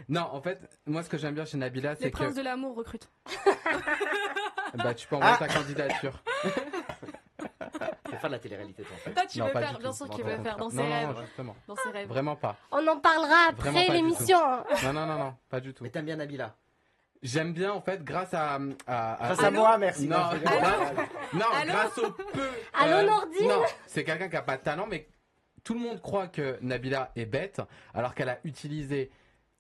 non, en fait, moi, ce que j'aime bien chez Nabila, Les c'est que princes de l'amour recrutent. bah, tu peux envoyer ta candidature. Faut faire de la télé-réalité, toi, en fait. Toi tu Non, veux pas faire, du bien tout. sûr Non, qu'il au veut faire dans contraire. ses Non, rêves. non, justement. Dans ses rêves. Vraiment pas. On en parlera Vraiment après pas du l'émission. Non, non, pas du tout. Mais t'aimes bien Nabila? J'aime bien, en fait, grâce à Grâce à Allô moi, merci. Non, je rigole. non, Allô grâce au peu. Allô, Nordine Non, c'est quelqu'un qui a pas de talent, mais tout le monde croit que Nabila est bête, alors qu'elle a utilisé.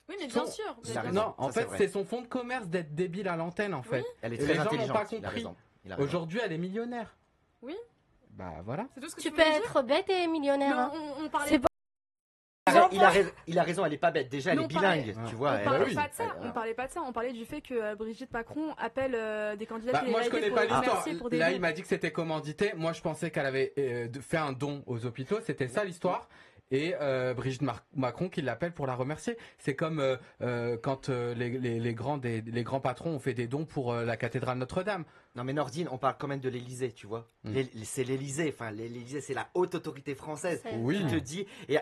Oui, mais bien Son- sûr. Il a bien raison. sûr. Non, en ça, c'est fait, vrai. c'est son fond de commerce d'être débile à l'antenne, en fait. Elle est Et très les gens n'ont intelligente. pas Il a compris. raison. Il a raison. Aujourd'hui, elle est millionnaire. Oui. Bah voilà. C'est tout ce que Tu tu peux voulais dire. être bête et millionnaire. Non, hein. on parlait C'est pas- Il a raison, elle est pas bête. Déjà, elle Mais est on parlait- bilingue, tu on vois. On elle- parlait oui. pas de ça. elle- On parlait pas de ça. On parlait du fait que Brigitte Macron appelle des candidats Bah, moi, je connais pas l'histoire. remercier pour des Là, dons. il m'a dit que c'était commandité. Moi, je pensais qu'elle avait fait un don aux hôpitaux. C'était ça l'histoire. Et Brigitte Macron qui l'appelle pour la remercier. C'est comme quand les grands patrons ont fait des dons pour la cathédrale Notre-Dame. Non mais Nordine, on parle quand même de l'Élysée, tu vois. C'est l'Élysée, enfin l'Élysée c'est la haute autorité française. C'est- Oui. Tu te dis, et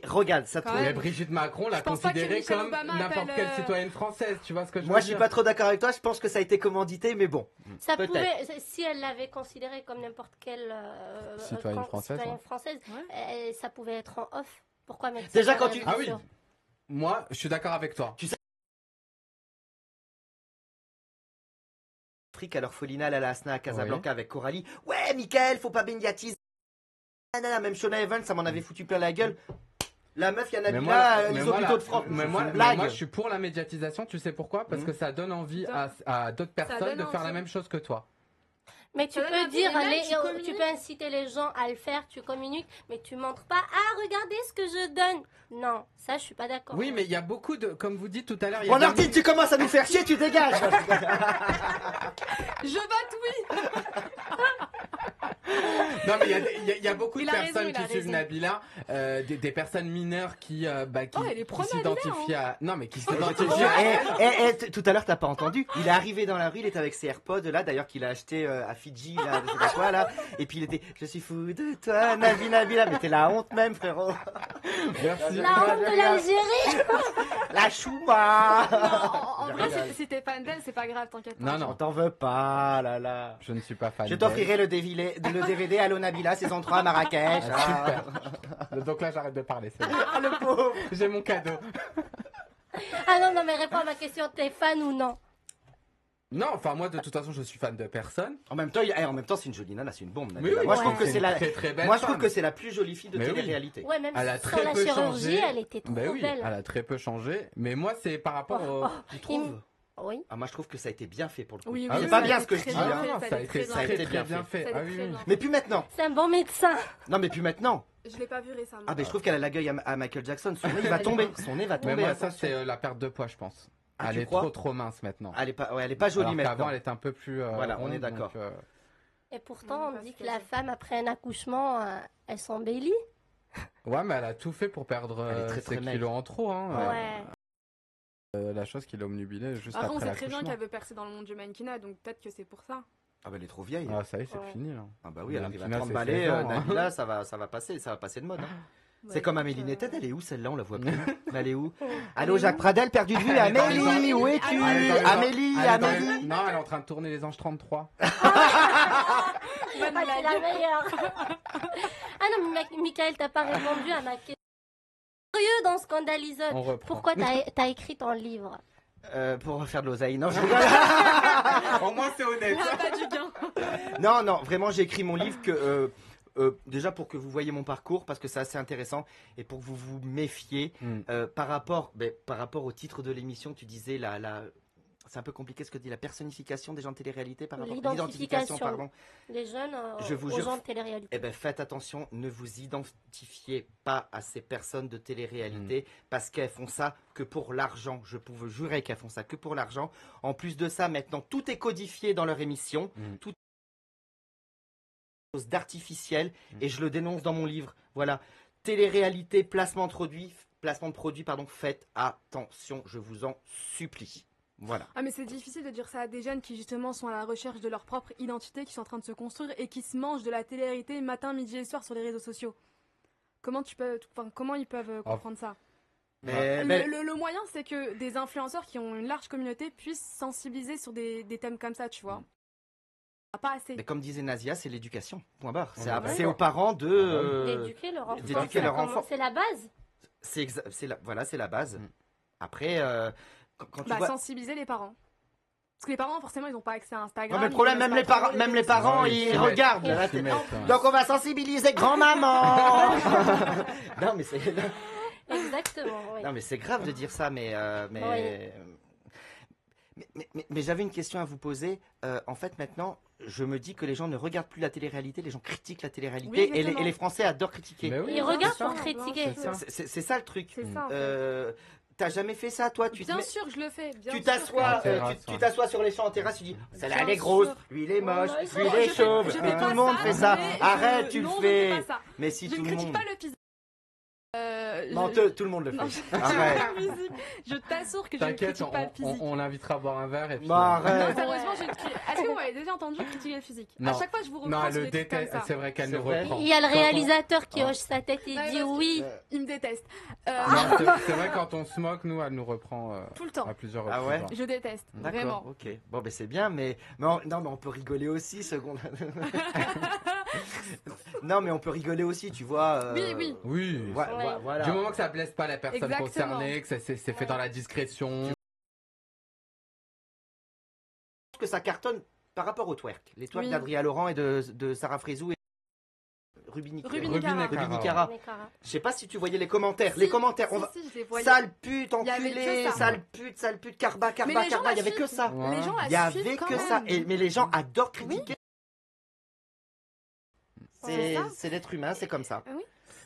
regarde, ça te Quand Mais même. Brigitte Macron l'a Je pense pas que considérée Michelle comme Obama n'importe appelle, quelle citoyenne française. Tu vois ce que je Moi veux je suis dire pas trop d'accord avec toi, je pense que ça a été commandité, mais bon. Ça Peut-être. pouvait, si elle l'avait considéré comme n'importe quelle Citoyenne française, citoyenne française, ça pouvait être en off. Pourquoi mettre ça Déjà, sur quand les tu- Ah oui. réseaux? Moi, je suis d'accord avec toi. Afrique à l'orphelinat à la Hasna à Casablanca avec Coralie. Ouais, Mickaël, faut pas médiatiser. Nanana, même Shona Evans, ça m'en avait foutu plein la gueule. La meuf, il y en a Mais mis moi, là, mais les moi, hôpitaux là- de France. mais C'est moi, une mais blague. moi, je suis pour la médiatisation. Tu sais pourquoi? Parce que ça donne envie à d'autres personnes donne de faire envie. la même chose que toi. Mais tu Ça donne peux un dire, peu les mails, allez, tu communiques. tu peux inciter les gens à le faire, tu communiques, mais tu montres pas, ah, regardez ce que je donne. Non, ça, je suis pas d'accord. Oui, mais il y a beaucoup de, comme vous dites tout à l'heure, il y a Bon, des- Martine, tu commences à nous faire chier, tu dégages. Je vote oui. Non, mais il y a beaucoup de Il a raison, personnes il a qui suivent raison. Nabila, des personnes mineures qui Oh, elle est pro s'identifient à... Non, mais qui Je te s'identifient jure, à... tout à l'heure, t'as pas entendu. Il est arrivé dans la rue, il était avec ses AirPods, là, d'ailleurs, qu'il a acheté à Fidji, là, je sais pas quoi, là. Et puis il était, je suis fou de toi, Nabila. Mais t'es la honte même, frérot. Merci. La honte de l'Algérie. La chouma. En vrai, si t'es fan d'elle, c'est pas grave, t'inquiète pas. Non, On non, t'en veut pas, là, là. je ne suis pas fan. Je t'offrirai le DVD Allo Nabila, saison 3 à Marrakech. Ah, super. Donc là, j'arrête de parler. C'est bon. Ah, le pauvre. J'ai mon cadeau. Ah non, non, mais réponds à ma question, t'es fan ou non? Non, enfin moi de toute façon je suis fan de personne. En même temps, c'est une jolie nana, c'est une bombe. Mais Nabila. oui, Moi, je ouais. trouve que c'est la, très très belle. moi, je trouve femme. que c'est la plus jolie fille de Mais oui. télé-réalité. Ouais, même Elle a sans très la peu chirurgie, changé. elle était trop Ben oui, belle. elle a très peu changé. Mais moi c'est par rapport au... Tu trouves? Oui. Ah, moi, je trouve que ça a été bien fait pour le coup. Oui, oui, c'est ça pas a bien été ce que je très dis. bien hein. fait. non, ça a été Ça a été bien bien fait. Ça a Ah été oui, très oui. bien. Mais plus maintenant. C'est un bon médecin. Non, mais plus maintenant. Je l'ai pas vu récemment. Ah, ben je trouve qu'elle a la gueule à Michael Jackson. Son nez, il va tomber. Son nez va Mais tomber. moi ça attention. c'est la perte de poids je pense. Ah, Elle tu est crois trop mince maintenant. Elle est pas jolie Alors qu'avant maintenant. elle était un peu plus... Voilà, on ronde, est d'accord. donc, Et pourtant, Non, on pas dit que spécial. la femme, après un accouchement, elle s'embellit. Ouais mais elle a tout fait pour perdre Elle est très, très ses maigre. kilos en trop. Hein. Ouais. La chose qui l'a omnubilée juste Après, on après sait très bien l'accouchement. qu'elle veut percer dans le monde du mannequinat, donc peut-être que c'est pour ça. Ah, ben elle est trop vieille. Ah ça y est c'est Ouais. fini là. Ah, bah oui, elle arrive à Nabila, 30 c'est balais. 16 ans, hein. Nabila, ça va passer de mode. Hein. C'est comme Amélie Netten, elle est où celle-là? On la voit plus. Mais elle est où? Allô, Jacques Pradel, perdu de vue. Elle est dans les Amélie, ans. où es-tu? Elle est dans les- Amélie, elle est dans les- Amélie. Non, elle est en train de tourner les anges 33. Ah, c'est la meilleure. Ah non, mais Michael, t'as pas répondu à ma question. Sérieux dans Scandalisode. On reprend. Pourquoi t'as écrit ton livre? Pour faire de l'oseille. Non, je rigole. Au moins c'est honnête. Pas du gain. Non, vraiment, j'ai écrit mon livre que déjà pour que vous voyez mon parcours, parce que c'est assez intéressant, et pour que vous vous méfiez par rapport au titre de l'émission, tu disais c'est un peu compliqué ce que dit la personnification des gens de télé-réalité par rapport à l'identification, pardon. Les jeunes Je vous aux jure. gens de télé-réalité. Eh ben, faites attention, ne vous identifiez pas à ces personnes de télé-réalité parce qu'elles font ça que pour l'argent. Je peux vous jurer qu'elles font ça que pour l'argent. En plus de ça, maintenant, tout est codifié dans leur émission. Tout est chose d'artificiel et je le dénonce dans mon livre. Voilà. Télé-réalité, placement de produits, faites attention, je vous en supplie. Voilà. Ah mais c'est difficile de dire ça à des jeunes qui justement sont à la recherche de leur propre identité, qui sont en train de se construire et qui se mangent de la télé-réalité matin, midi et soir sur les réseaux sociaux. Comment ils peuvent comprendre ça? Le moyen, c'est que des influenceurs qui ont une large communauté puissent sensibiliser sur des thèmes comme ça, tu vois. Pas assez. Mais comme disait Nazia, c'est l'éducation. Point barre. On est d'accord. C'est aux parents D'éduquer leur enfant. d'éduquer leur enfant. C'est la base. C'est la base. Après, quand tu Bah, vois... sensibiliser les parents. Parce que les parents, forcément, ils n'ont pas accès à Instagram. Non, mais le problème, même les parents, Ouais, ils c'est regardent. vrai. Là, Ils se mettent, hein. Donc on va sensibiliser grand-maman. Non, mais Exactement, oui. non, mais c'est grave de dire ça, mais j'avais une question à vous poser. En fait, maintenant, je me dis que les gens ne regardent plus la télé-réalité, les gens critiquent la télé-réalité Oui, exactement. et les Français adorent critiquer. Mais oui, Ils c'est regardent ça. pour critiquer. C'est ça. C'est ça le truc. C'est ça, en fait. T'as jamais fait ça, toi? Bien sûr, je le fais. Bien Tu sûr. t'assois, En terrasse, tu ouais. t'assois sur les champs en terrasse, tu dis celle-là elle Bien est grosse, sûr. lui il est moche, Ouais, lui il est chauve, Je mais fais tout pas le monde fait ça. mais Arrête, tu le non, fais. Je fais pas ça. Mais si Je tout ne le critique monde. pas le physique. Non, je- tout le monde le Non, fait. je- Arrête. Je t'assure que je ne T'inquiète, critique pas le physique. on l'invitera à boire un verre et puis... Bah, arrête. Non, sérieusement, est-ce que vous m'avez déjà entendu critiquer le physique? Non. À chaque fois, je vous reprends Non, elle sur le des trucs comme déteste. ça. C'est vrai qu'elle C'est le vrai. reprend. Il y a le Quand on- réalisateur qui Ah. hoche sa tête et Ouais, dit parce que- oui. Il me déteste. Non, c'est vrai quand on se moque, nous, elle nous reprend Tout le temps. à plusieurs Ah reprises. ouais hein. Je déteste. D'accord, Vraiment. ok. Bon, ben c'est bien, mais non, mais on peut rigoler aussi, seconde. Non, mais on peut rigoler aussi, tu vois. Oui, oui. Oui. Ouais. Voilà. Du moment que ça blesse pas la personne Exactement. concernée, que c'est fait dans la discrétion. Que ça cartonne par rapport au twerk. Les twerks Oui. d'Adrien Laurent et de Sarah Frézou et Ruby Nicara. Nicara. Je sais pas si tu voyais les commentaires. Les commentaires, on va. Si, je les voyais. Sale pute, Il y avait enculé, que ça. sale pute, carba, Mais les gens il y avait la que ça. Ouais. Les gens la Il y suivent avait quand que même. ça. Mais les gens adorent critiquer. C'est l'être humain, c'est comme ça. Oui.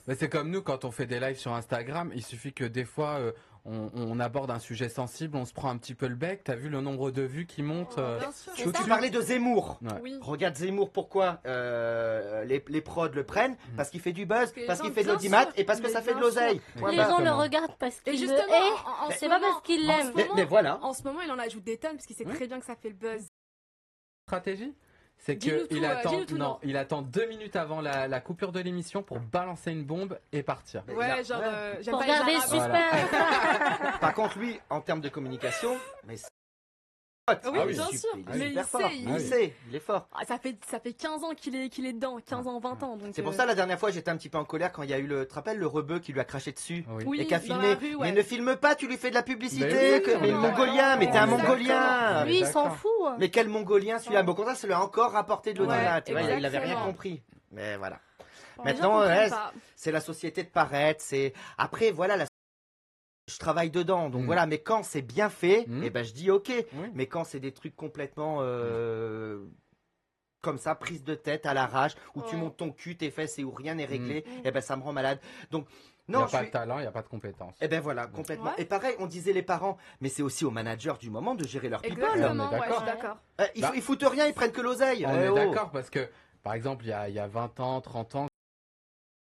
Mais c'est comme nous quand on fait des lives sur Instagram, il suffit que des fois on aborde un sujet sensible, on se prend un petit peu le bec. T'as vu le nombre de vues qui monte Bien sûr. Tu parlais de Zemmour. Ouais. Oui. Regarde Zemmour, pourquoi les prods le prennent? Parce qu'il fait du buzz, que les parce gens, qu'il fait de bien l'audimat sûr, et parce que mais ça fait de bien l'oseille. sûr. Point Les barre. gens le Exactement. regardent parce Et qu'ils le justement, haït. C'est pas parce qu'ils l'aiment. Mais voilà. En ce moment, il en ajoute des tonnes parce qu'il sait très bien que ça fait le buzz. Stratégie, c'est Dis-nous qu'il tout, attend, dis-nous tout, non, non. il attend 2 minutes avant la coupure de l'émission pour balancer une bombe et partir. Ouais, genre, j'aime Pour pas les garder le Arabes. suspense. Par contre, lui, en termes de communication, mais c'est- Oui, Ah oui, bien super- sûr. il est Mais super il fort. sait, Il sait, il est fort. Ça fait 15 ans qu'il est dedans, 15 ans, 20 ans. Donc, C'est pour ça, la dernière fois, j'étais un petit peu en colère quand il y a eu tu te rappelles, le rebeu qui lui a craché dessus Oui. Oui, et qui a dans filmé. la rue, ouais. Mais ne filme pas, tu lui fais de la publicité. Mais oui, Mais le non, mongolien, mais t'es un on est mongolien. d'accord. Lui, il s'en D'accord. fout. Mais quel mongolien celui-là? Bon, contraire, ça lui a encore rapporté de l'audimat. Ouais, Tu vois, il avait rien exactement. compris. Mais voilà. Les gens Maintenant, comprennent ouais, pas. c'est la société de paraître. C'est après, voilà, je travaille dedans. Donc Mm. voilà, mais quand c'est bien fait, Mm. eh ben je dis ok. Oui. Mais quand c'est des trucs complètement comme ça, prise de tête à l'arrache, où tu Ouais. montes ton cul, tes fesses et où rien n'est réglé, Mm. eh ben ça me rend malade. Donc Il n'y non, a je pas suis. de talent, il n'y a pas de compétence. Eh ben voilà, complètement. Ouais. Et pareil, on disait les parents, mais c'est aussi aux managers du moment de gérer leur people. Exactement, On est ouais, je d'accord. suis d'accord. Ils foutent rien, ils prennent que l'oseille. On Eh est oh. d'accord parce que, par exemple, il y a 20 ans, 30 ans,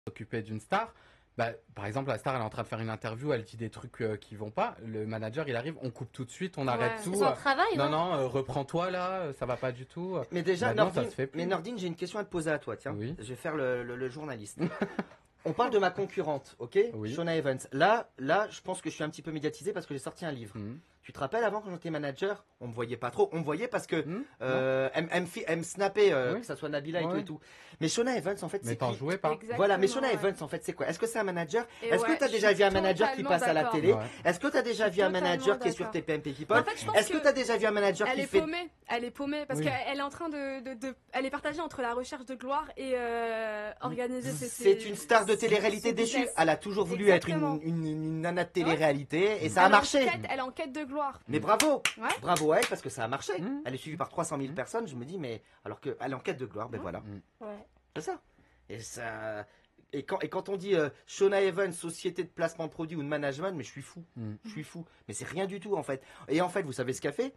s'occuper d'une star. Bah, par exemple, la star, elle est en train de faire une interview, elle dit des trucs qui vont pas. Le manager, il arrive, on coupe tout de suite, on arrête Ouais. tout. C'est son travail, Non, non non, reprends-toi là, ça va pas du tout. Mais déjà, Maintenant, ça Nordine, se fait plus. mais Nordine, j'ai une question à te poser à toi, tiens. Oui. Je vais faire le journaliste. On parle de ma concurrente, ok? Oui. Shona Evans. Là, je pense que je suis un petit peu médiatisé parce que j'ai sorti un livre. Mhm. Tu te rappelles, avant, quand j'étais manager, on me voyait pas trop. On me voyait parce que Mhm. elle me snappait, Oui. que ça soit Nabila et Ouais. tout et tout. Mais Shona Evans, en fait, Mais c'est t'en qui? jouais pas. Exactement, Voilà, mais Shona ouais. Evans, en fait, c'est quoi? Est-ce que c'est un manager? Et Est-ce ouais, que tu as je déjà suis vu un manager qui totalement passe à la d'accord. télé? Ouais. Est-ce que tu as déjà Je suis vu un manager totalement qui est sur d'accord. TPMP En People? fait, je pense Est-ce que que tu as déjà vu un manager elle qui est fait. paumée. Elle est paumée parce Oui. qu'elle est en train elle est partagée entre la recherche de gloire et organiser C'est une star de télé-réalité son déchue. business. Elle a toujours voulu Exactement. être une nana de télé-réalité et ça a Elle est en marché. Elle est en quête de gloire. Mais bravo, Ouais. bravo à elle parce que ça a marché. Mhm. Elle est suivie par 300 000 personnes. Je me dis, mais alors qu'elle est en quête de gloire, ben voilà, Ouais. c'est ça. Et ça. Et quand on dit Shona Evans, société de placement de produits ou de management, mais je suis fou. Mhm. Je suis fou. Mais c'est rien du tout en fait. Et en fait, vous savez ce qu'a fait?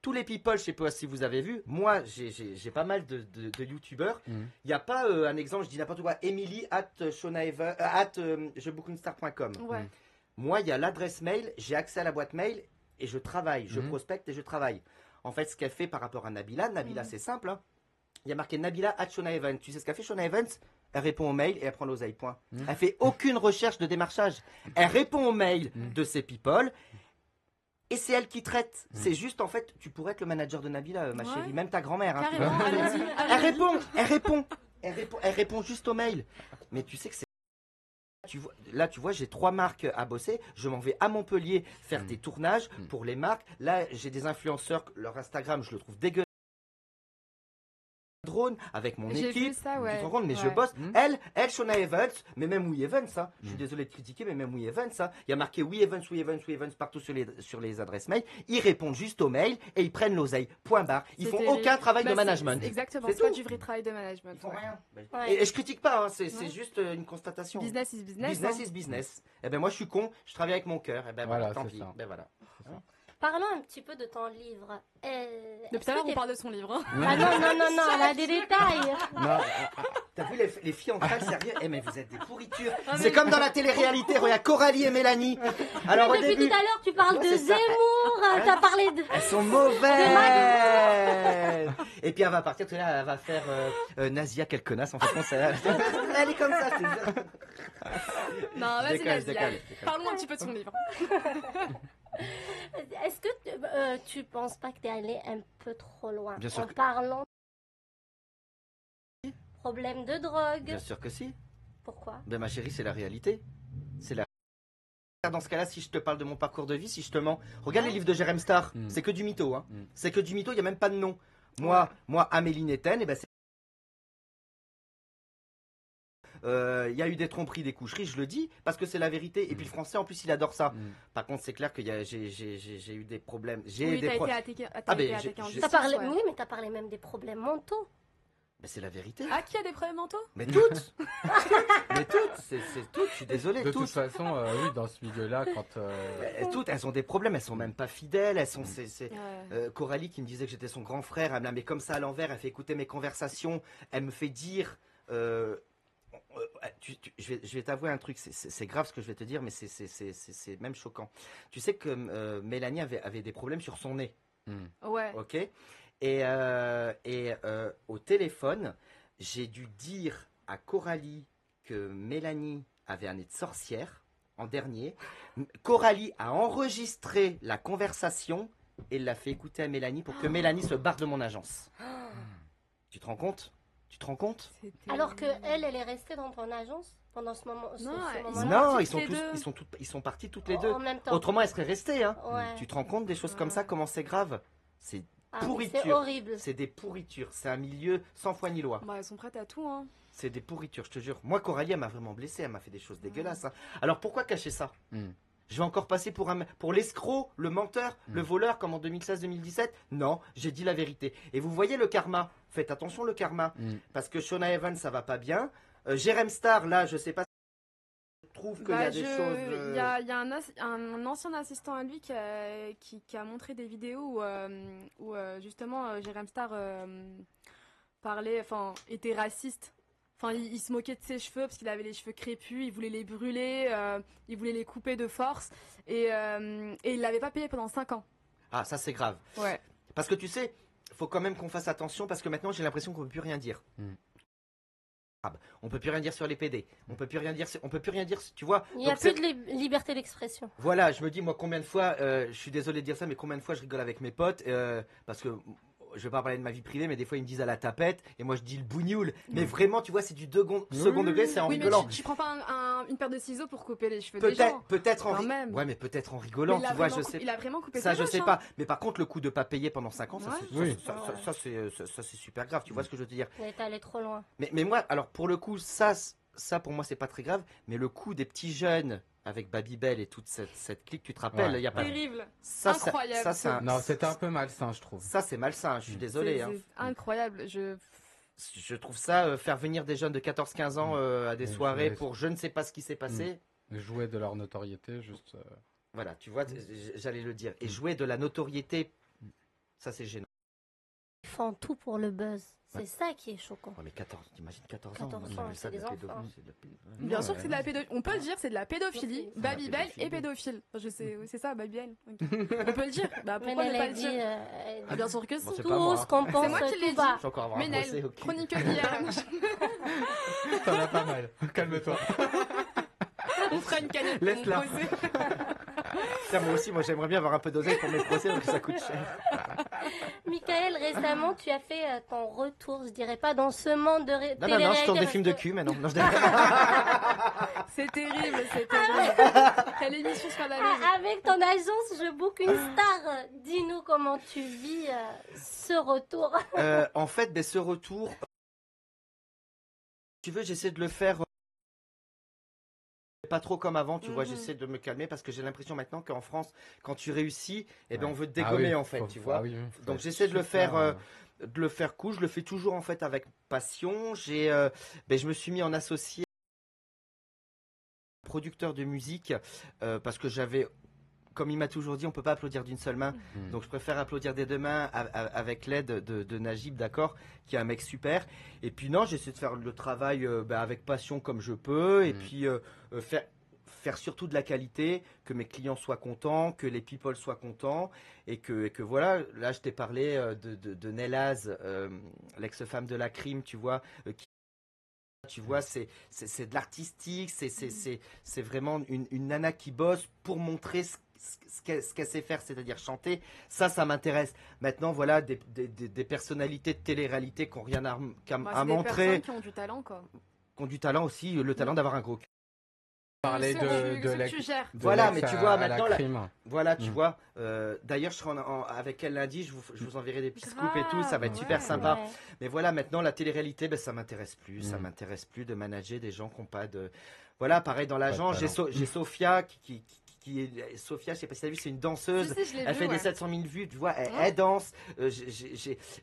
Tous les people, je sais pas si vous avez vu, moi j'ai pas mal de youtubeurs. Mhm. Il n'y a pas un exemple, je dis n'importe quoi, Emily at Shona Evans, jebookingstar.com. Ouais. Mm. Moi, il y a l'adresse mail, j'ai accès à la boîte mail et je travaille, je Mhm. prospecte et je travaille. En fait, ce qu'elle fait par rapport à Nabila, Nabila Mhm. c'est simple. Hein. Il y a marqué Nabila at Shona Evans. Tu sais ce qu'a fait Shona Evans? Elle répond au mail et elle prend l'oseille, point. Mhm. Elle fait aucune recherche de démarchage. Elle répond aux mails Mhm. de ses people et c'est elle qui traite. Mhm. C'est juste en fait, tu pourrais être le manager de Nabila, ma Ouais. chérie, même ta grand-mère. Hein, tu Carrément, vois. allons-y, Elle allons-y. répond, elle répond, elle répond juste au mail. Mais tu sais que c'est. Là, tu vois, j'ai 3 marques à bosser. Je m'en vais à Montpellier faire Mm. des tournages Mm. pour les marques. Là, j'ai des influenceurs, leur Instagram, je le trouve dégueulasse. Drone avec mon J'ai équipe. vu ça, Tu ouais. te rends compte, mais je Ouais. bosse. Mm. Elle, Shona Evans, mais même Oui Evans, hein. Je suis Mm. désolé de critiquer, mais même Oui Evans, hein. Il y a marqué Oui Evans, Oui Evans, Oui Evans partout sur les adresses mail. Ils répondent juste aux mails et ils prennent l'oseille. Point barre. Ils font C'était- aucun travail Bah, de management. Exactement, C'est c'est pas tout. du vrai travail de management. Ils font ouais. rien. Ouais. Et je critique pas, hein. C'est Ouais. juste une constatation. Business is business. Business hein. is business. Eh ben moi je suis con, je travaille avec mon cœur. Eh ben voilà, Voilà, tant c'est pis. ça. Ben voilà. Parlons un petit peu de ton livre. Depuis tout à l'heure, on parle de son livre. hein. Ah non, non, non, non, elle a des détails. Non, T'as vu les filles entre elles, sérieux? Eh mais vous êtes des pourritures. Ah, C'est comme dans la télé-réalité, regarde Coralie et Mélanie. Alors au Depuis début, tout à l'heure, tu parles Ouais, de c'est ça. Zemmour, t'as parlé de... elles sont mauvaises. Et puis elle va partir, tout à l'heure, elle va faire Nazia, quelle connasse. En fait, non, elle est comme ça, je te jure. Non, Je vas-y, déconne, je vas-y. déconne, allez. je déconne. Parlons un petit peu de son livre. Est-ce que tu penses pas que t'es allé un peu trop loin Bien sûr en que- parlant problème de drogue? Bien sûr que si. Pourquoi? Ben ma chérie, c'est la réalité. C'est la. Dans ce cas-là, si je te parle de mon parcours de vie, si je te mens, regarde les livres de Jérém Star, Mm. c'est que du mytho, hein. Mm. C'est que du mytho, il n'y a même pas de nom. Moi, Amélie Netten, eh ben il y a eu des tromperies, des coucheries, je le dis, parce que c'est la vérité. Et puis le français, en plus, il adore ça. Mm. Par contre, c'est clair que j'ai eu des problèmes. J'ai Oui, des t'as été problèmes. attaqué Ah, ben, en j'ai- justice. T'as parlé, ouais. oui, mais t'as parlé même des problèmes mentaux. Mais c'est la vérité. Ah, qui a des problèmes mentaux? Mais toutes. Mais toutes, c'est toutes. Je suis désolé, De toute toutes. façon, oui, dans ce milieu-là, quand Toutes, elles ont des problèmes. Elles sont même pas fidèles. Elles sont. Ouais. Coralie qui me disait que j'étais son grand frère. Elle me la met comme ça à l'envers. Elle fait écouter mes conversations. Elle me fait dire. Je vais t'avouer un truc, c'est grave ce que je vais te dire, mais c'est même choquant. Tu sais que Mélanie avait des problèmes sur son nez, Ouais. ok? Et au téléphone, j'ai dû dire à Coralie que Mélanie avait un nez de sorcière en dernier. Coralie a enregistré la conversation et l'a fait écouter à Mélanie pour que Mélanie se barre de mon agence. Tu te rends compte? Tu te rends compte? Alors que elle est restée dans ton agence pendant ce moment. Non, ce ils moment-là. Non, partis ils sont tous les tous, deux. ils sont partis toutes les deux. En même temps. Autrement, elles seraient restées. Hein. Ouais. Tu te rends compte des choses comme ça, comment c'est grave? C'est Ah, mais pourriture. c'est horrible. C'est des pourritures. C'est un milieu sans foi ni loi. Bah, elles sont prêtes à tout, hein. C'est des pourritures, je te jure. Moi, Coralie, elle m'a vraiment blessé. Elle m'a fait des choses dégueulasses. Hein. Alors pourquoi cacher ça? Je vais encore passer pour l'escroc, le menteur, le voleur, comme en 2016-2017? Non, j'ai dit la vérité. Et vous voyez le karma. Faites attention le karma. Parce que Shona Evans, ça va pas bien. Jérém Star, là, je sais pas. Je trouve qu'il y a des choses. Il y a un ancien assistant à lui qui a montré des vidéos où justement Jérém Star parlait, enfin, était raciste. Enfin, il se moquait de ses cheveux parce qu'il avait les cheveux crépus, il voulait les brûler, il voulait les couper de force et il l'avait pas payé pendant 5 ans. Ah, ça c'est grave. Ouais. Parce que tu sais, faut quand même qu'on fasse attention parce que maintenant j'ai l'impression qu'on peut plus rien dire. On peut plus rien dire sur les PD. On peut plus rien dire. On peut plus rien dire. Tu vois. Il n'y a Donc, plus c'est- de liberté d'expression. Voilà, je me dis moi combien de fois, je suis désolé de dire ça, mais combien de fois je rigole avec mes potes parce que je vais pas parler de ma vie privée, mais des fois ils me disent à la tapette et moi je dis le bougnoul. Mais vraiment, tu vois, c'est du second degré, c'est en Oui, mais rigolant. tu prends pas une paire de ciseaux pour couper les cheveux des gens. Peut-être en Quand même. Ouais, mais peut-être en rigolant, Mais tu vois, je sais. Il a vraiment coupé Ça, ses je vaches, sais hein. pas. Mais par contre, le coup de pas payer pendant 5 ans, ça, Ouais. c'est- Oui. ça, c'est super grave. Tu vois ce que je veux te dire? Elle est allée trop loin. Mais moi, alors pour le coup, ça pour moi, c'est pas très grave. Mais le coup des petits jeunes avec Babybel et toute cette clique, tu te rappelles, il Ouais. y a pas. Terrible. Ça, Incroyable. Ça, c'est Non, c'était un peu malsain, je trouve. Ça, c'est malsain. Je suis désolé. Hein. C'est incroyable. Je trouve ça faire venir des jeunes de 14-15 ans à des Mais soirées je- pour je ne sais pas ce qui s'est passé. Jouer de leur notoriété, juste. Voilà, tu vois, j'allais le dire. Et jouer de la notoriété, ça c'est gênant. Ils font tout pour le buzz. C'est Ouais. ça qui est choquant. Ouais, mais 14, t'imagines 14 ans, 14 moi, ans, j'appelle c'est ça de des la enfants. pédophilie, c'est de la pédophilie. Bien Ouais, sûr que c'est de la pédophilie. On peut le dire, c'est de la pédophilie. C'est Babybel pédophilie. et pédophile. Je sais, c'est ça, Babybel. Ok. On peut le dire. Bah, Mais pourquoi ne elle pas a le dit, dire elle Ah, dit bien sûr que si. Bon, c'est tout pas moi. ce qu'on pense moi qui l'ai tout bas. Je vais encore avoir un Ménel, procès au cul. chroniqueuse hier. T'en as pas mal. Calme-toi. On fera une canette. pour Laisse-la. mon procès. Tiens, moi aussi, moi j'aimerais bien avoir un peu d'oseille pour mes procès parce que ça coûte cher. Michael, récemment, tu as fait ton retour, je dirais pas dans ce monde de Non, non, non, je télé-réalité, tourne des parce films de que- cul maintenant. Non, je C'est terrible, c'est terrible. Quelle émission scandaleuse. Avec ton agence, je book une star. Dis-nous comment tu vis ce retour. En fait, ben, ce retour, tu veux, j'essaie de le faire pas trop comme avant, tu vois, j'essaie de me calmer parce que j'ai l'impression maintenant qu'en France, quand tu réussis, eh ben, on veut te dégommer Ah oui, en fait, faut- tu vois. ah oui, faut Donc être j'essaie de le super, faire, cool. Je le fais toujours en fait avec passion. Je me suis mis en associé producteur de musique parce que j'avais, comme il m'a toujours dit, on peut pas applaudir d'une seule main. Donc je préfère applaudir des deux mains avec l'aide de Najib, d'accord, qui est un mec super. Et puis non, j'essaie de faire le travail avec passion comme je peux. Et puis faire surtout de la qualité, que mes clients soient contents, que les people soient contents. Et que voilà, là je t'ai parlé de Nelaz, l'ex-femme de la crime, tu vois, tu vois, c'est de l'artistique, c'est vraiment une nana qui bosse pour montrer ce qu'elle sait faire, c'est-à-dire chanter. Ça m'intéresse. Maintenant, voilà, des personnalités de télé-réalité qui n'ont rien à Bah, c'est des montrer, personnes qui ont du talent, quoi. qui ont du talent aussi, le talent d'avoir un gros cul. Parler Ce de que l'ex- tu gères. de Voilà, l'ex mais tu à- vois, à la maintenant, crime. Voilà, tu vois. D'ailleurs, je serai avec elle lundi, je vous enverrai des petits scoops et tout, ça va être super Ouais. sympa. Ouais. Mais voilà, maintenant, la télé-réalité, ça m'intéresse plus. Ça m'intéresse plus de manager des gens qui n'ont pas de... Voilà, pareil dans l'agence, talent. j'ai Sophia qui est Sophia, je sais pas si t'as vu, c'est une danseuse. Si, je l'ai Elle vu, fait ouais. des 700 000 vues, tu vois, elle danse.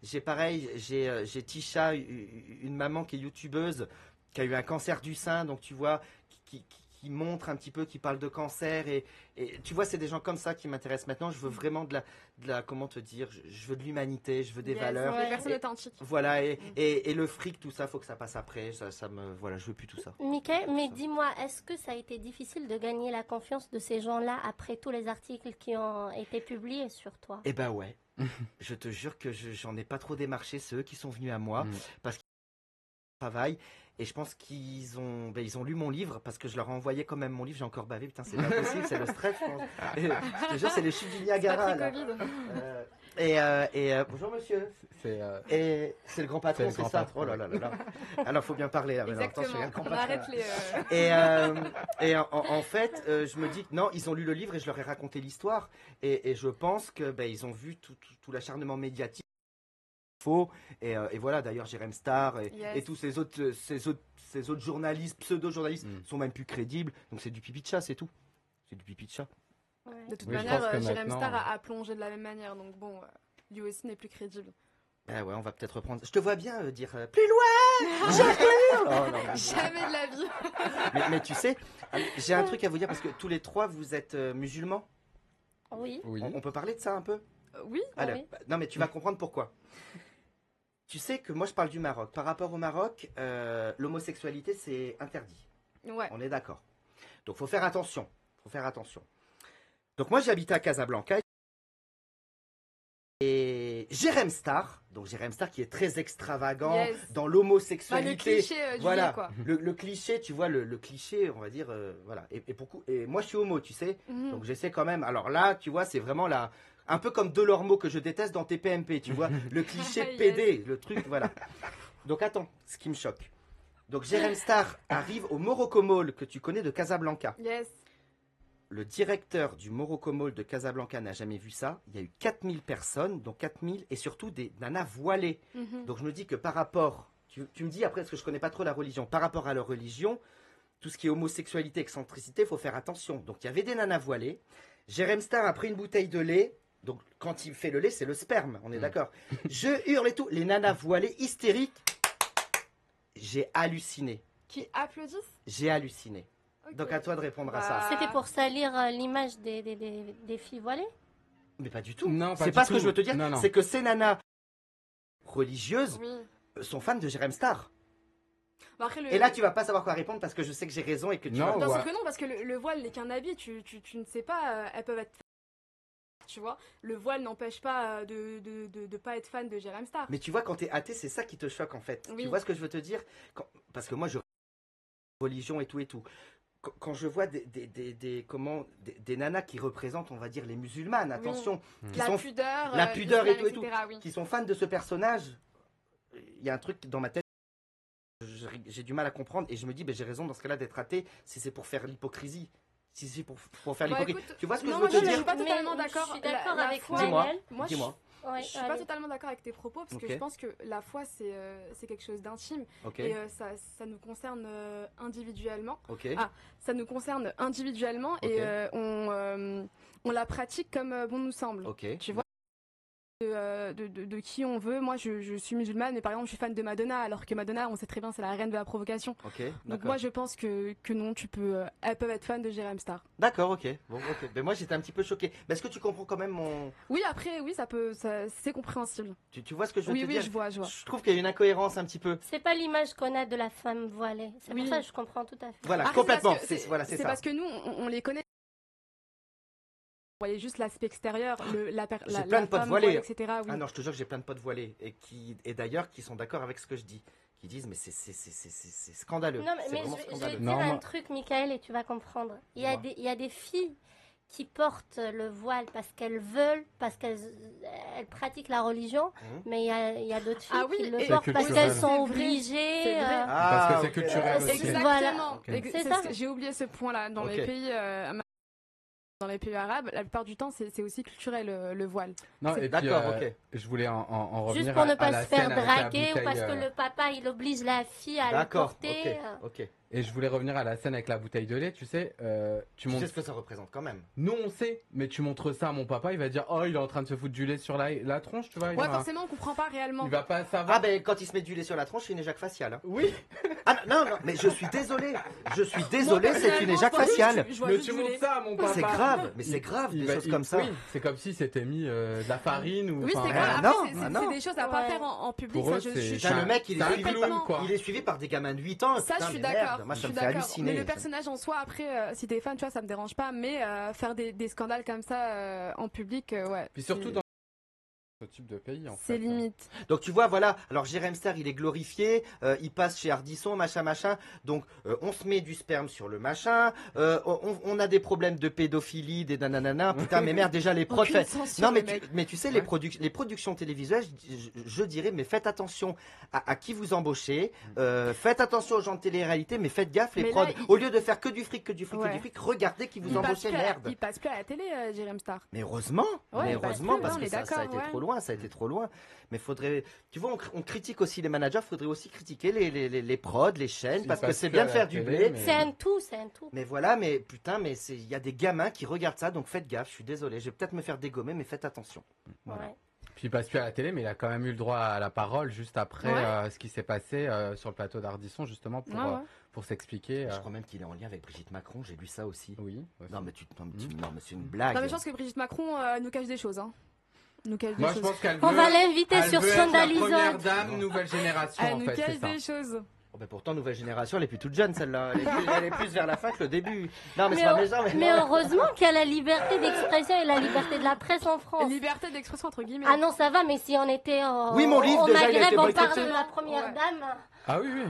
J'ai pareil, j'ai Tisha, une maman qui est youtubeuse, qui a eu un cancer du sein, donc tu vois, qui montre un petit peu, qui parle de cancer. Et tu vois, c'est des gens comme ça qui m'intéressent maintenant. Je veux vraiment de la comment te dire, je veux de l'humanité, je veux des valeurs. Des personnes authentiques. Voilà, et le fric, tout ça, faut que ça passe après. Voilà, je veux plus tout ça. Mickey, mais dis-moi, est-ce que ça a été difficile de gagner la confiance de ces gens-là après tous les articles qui ont été publiés sur toi? Eh ben ouais, je te jure que j'en ai pas trop démarché, ceux qui sont venus à moi, parce qu'ils travaillent. Et je pense qu'ils ont, ils ont lu mon livre parce que je leur ai envoyé quand même mon livre. J'ai encore bavé, putain, c'est pas possible, c'est le stress, je pense. Et, je te jure, c'est les chutes du Niagara. Là. Bonjour monsieur. Et c'est le grand patron, c'est ça. Oh là là là là. Alors faut bien parler là. Exactement. Attention, il y a le grand On patron, arrête là. les. En fait, je me dis que non, ils ont lu le livre et je leur ai raconté l'histoire. Et je pense que ils ont vu tout l'acharnement médiatique. Faux et voilà, d'ailleurs Jérém Star et tous ces autres journalistes, pseudo-journalistes sont même plus crédibles, donc c'est du pipi de chat, c'est tout, c'est du pipi de chat. Ouais. De toute Oui, je manière, pense que Jérém maintenant- Star a plongé de la même manière, donc bon, lui aussi n'est plus crédible. Ah ouais, on va peut-être reprendre, je te vois bien dire plus loin, Jérém. Oh, non, Jamais de la vie. mais tu sais, j'ai un truc à vous dire parce que tous les trois vous êtes musulmans. Oui. Oui. On peut parler de ça un peu? Oui. Allez, Oui. non mais tu vas comprendre pourquoi. Tu sais que moi je parle du Maroc. Par rapport au Maroc, l'homosexualité c'est interdit. Ouais. On est d'accord. Donc faut faire attention. Faut faire attention. Donc moi j'habitais à Casablanca. Et Jérém Star, donc Jérém Star qui est très extravagant Yes. dans Bah, l'homosexualité. le cliché du Voilà, gay, quoi. le cliché, tu vois, le cliché, on va dire, voilà. Et moi je suis homo, tu sais. Mhm. Donc j'essaie quand même. Alors là, tu vois, c'est vraiment là, un peu comme Delormeau que je déteste dans TPMP, tu vois, le cliché Yes. PD, le truc, voilà. Donc attends, ce qui me choque. Donc Jérém Star arrive au Morocco Mall que tu connais de Casablanca. Yes. Le directeur du Morocco Mall de Casablanca n'a jamais vu ça. Il y a eu 4000 personnes, donc 4000, et surtout des nanas voilées. Mhm. Donc je me dis que par rapport, tu me dis après, parce que je connais pas trop la religion, par rapport à leur religion, tout ce qui est homosexualité, excentricité, il faut faire attention. Donc il y avait des nanas voilées. Jérém Star a pris une bouteille de lait. Donc quand il fait le lait, c'est le sperme, on est d'accord. Je hurle et tout. Les nanas voilées, hystériques. J'ai halluciné. Qui applaudissent. J'ai halluciné. Ok. Donc à toi de répondre à Bah, ça. C'était pour salir l'image des filles voilées? Mais pas du tout. Non, pas C'est du pas ce que tout. je veux te dire. Non, non. C'est que ces nanas religieuses Oui. sont fans de Jérém Star. Bah, après, Et là, tu vas pas savoir quoi répondre parce que je sais que j'ai raison et que tu Non, vas... Bien ouais. sûr que non, parce que le voile n'est qu'un habit, tu ne sais pas, elles peuvent être. Tu vois, le voile n'empêche pas de pas être fan de Jérém Star. Mais tu vois, quand t'es athée, c'est ça qui te choque en fait. Oui. Tu vois ce que je veux te dire? Parce que moi, je... religion et tout. Quand je vois des nanas qui représentent, on va dire, les musulmanes, attention, qui La sont pudeur, la pudeur et l'islam, tout, etc., oui. qui sont fans de ce personnage, il y a un truc dans ma tête, j'ai du mal à comprendre et je me dis, j'ai raison dans ce cas-là d'être athée si c'est pour faire l'hypocrisie. Si c'est pour faire Bah, l'hypocrisie. écoute, Tu vois ce que non, je moi, veux te je dire? suis pas Mais totalement d'accord. Je suis d'accord La avec foi- Dis-moi. Maëlle. Moi, Dis-moi. Ouais, je suis pas allez. totalement d'accord avec tes propos parce Ok. que je pense que la foi c'est quelque chose d'intime Ok, et ça nous concerne individuellement. ok. Ça nous concerne individuellement Ok. et on la pratique comme bon nous semble. Ok. Tu vois, de qui on veut. Moi, je suis musulmane, mais par exemple, je suis fan de Madonna, alors que Madonna, on sait très bien, c'est la reine de la provocation. Ok, Donc d'accord. moi, je pense que non, elles peuvent être fans de Jérém Star. D'accord, ok. Bon, ok. Mais moi, j'étais un petit peu choqué. Mais est-ce que tu comprends quand même mon... Oui, après, oui, c'est compréhensible. Tu vois ce que je veux Oui, te oui, dire? je vois. Je trouve qu'il y a une incohérence un petit peu. C'est pas l'image qu'on a de la femme voilée. C'est Oui. pour ça que je comprends tout à fait. Voilà, Après, complètement. c'est parce que- Voilà, c'est ça. parce que nous, on les connaît. Vous voyez juste l'aspect extérieur, J'ai plein de potes femme voilée. etc. Oui. Ah non, je te jure que j'ai plein de potes voilés et d'ailleurs qui sont d'accord avec ce que je dis, qui disent mais c'est scandaleux. Non, C'est mais vraiment je vais scandaleux. te Non, dire un moi- truc, Michael, et tu vas comprendre. Il Dis-moi. y a des filles qui portent le voile parce qu'elles veulent, parce qu'elles pratiquent la religion, Mhm. mais il y a d'autres filles Ah oui, qui le et- portent C'est parce culturel. qu'elles sont C'est vrai, obligées. c'est vrai. Parce que c'est ok, culturel d'accord. aussi. Exactement. Voilà. Ok. C'est ça. J'ai oublié ce point-là dans Ok. les pays. dans les pays arabes, la plupart du temps, c'est aussi culturel le voile. Non, et puis, D'accord, ok. je voulais en revenir Juste pour ne à pas la se faire scène avec la draguer ou bouteille, parce que le papa il oblige la fille à le D'accord, porter. ok. Et je voulais revenir à la scène avec la bouteille de lait, tu sais, tu Tu sais montres... ce que ça représente quand même. Nous on sait, mais tu montres ça à mon papa, il va dire oh il est en train de se foutre du lait sur la tronche, tu vois. Ouais, forcément, on comprend pas réellement. Il va pas savoir. Ah ben quand il se met du lait sur la tronche, c'est une éjac faciale. Hein. Oui. Ah non, mais je suis désolé. Je suis désolé, Moi, c'est une personnellement, éjac je vois juste- faciale. je vois Mais juste tu du montres lait. ça à mon papa. C'est grave, mais c'est grave, Il des va- choses il- comme ça. Oui, c'est comme si c'était mis de la farine ou. Oui, enfin, c'est voilà. grave. non, Après, c'est non. des choses à pas Ouais. faire en public. Pour Ça, eux, je c'est- suis Putain, le mec, il est C'est un suivi clown, quoi. Il est suivi par des gamins de 8 ans. Ça, Putain, je suis mais merde. d'accord. Moi, Je ça suis me fait d'accord. halluciner. Mais le personnage en soi, après, si t'es fan, tu vois, ça me dérange pas. Mais faire des scandales comme ça en public, ouais. Puis surtout c'est- dans ce type de pays en C'est fait. limite. Donc tu vois, voilà. Alors Jérém Star, il est glorifié. Il passe chez Ardisson, machin. Donc on se met du sperme sur le machin. On a des problèmes de pédophilie, des nanana. Putain, mais merde, déjà les prods. Aucune censure, Non, mais le mec. mais tu sais, Ouais. les productions télévisuelles, je dirais, mais faites attention à qui vous embauchez. Faites attention aux gens de télé-réalité, mais faites gaffe, les Mais prods. là, Au lieu de faire que du fric, Ouais. regardez qui vous Il passe embauchez, plus à- merde. Il passe plus à la télé, Jérém Star. Mais heureusement, Ouais, mais il passe heureusement plus, parce non, que on est ça a été d'accord, ouais. trop loin, ça a été trop loin. Mais faudrait, tu vois, on critique aussi les managers, faudrait aussi critiquer les prods, les chaînes, Ils parce que passent c'est plus bien à de la faire du télé, blé. mais- C'est un tout, c'est un tout. Mais voilà, mais putain, mais il y a des gamins qui regardent ça, donc faites gaffe. Je suis désolé, je vais peut-être me faire dégommer, mais faites attention. Voilà. Ouais. Puis il passe plus à la télé, mais il a quand même eu le droit à la parole juste après Ouais. ce qui s'est passé sur le plateau d'Ardisson justement pour s'expliquer. Je crois même qu'il est en lien avec Brigitte Macron. J'ai lu ça aussi. Oui. aussi. Non, mais non, mais c'est une blague. Non, mais je pense que Brigitte Macron nous cache des choses. Hein. Nous cache des Moi je choses. pense qu'elle veut. On va l'inviter elle sur veut être la Scandalisant. première dame nouvelle génération Elle en nous fait, c'est cache ça. des choses. Oh, ben pourtant, nouvelle génération, elle est plus toute jeune, celle-là. Elle est plus vers la fin que le début. Non, mais c'est Mais, pas méchant, mais heureusement qu'il y a la liberté d'expression et la liberté de la presse en France. Liberté d'expression entre guillemets. Ah non, ça va, mais si on était Oui, mon livre, au déjà, il a Maghreb, été on parle boycotté. de la première Ouais. dame. Ah oui oui.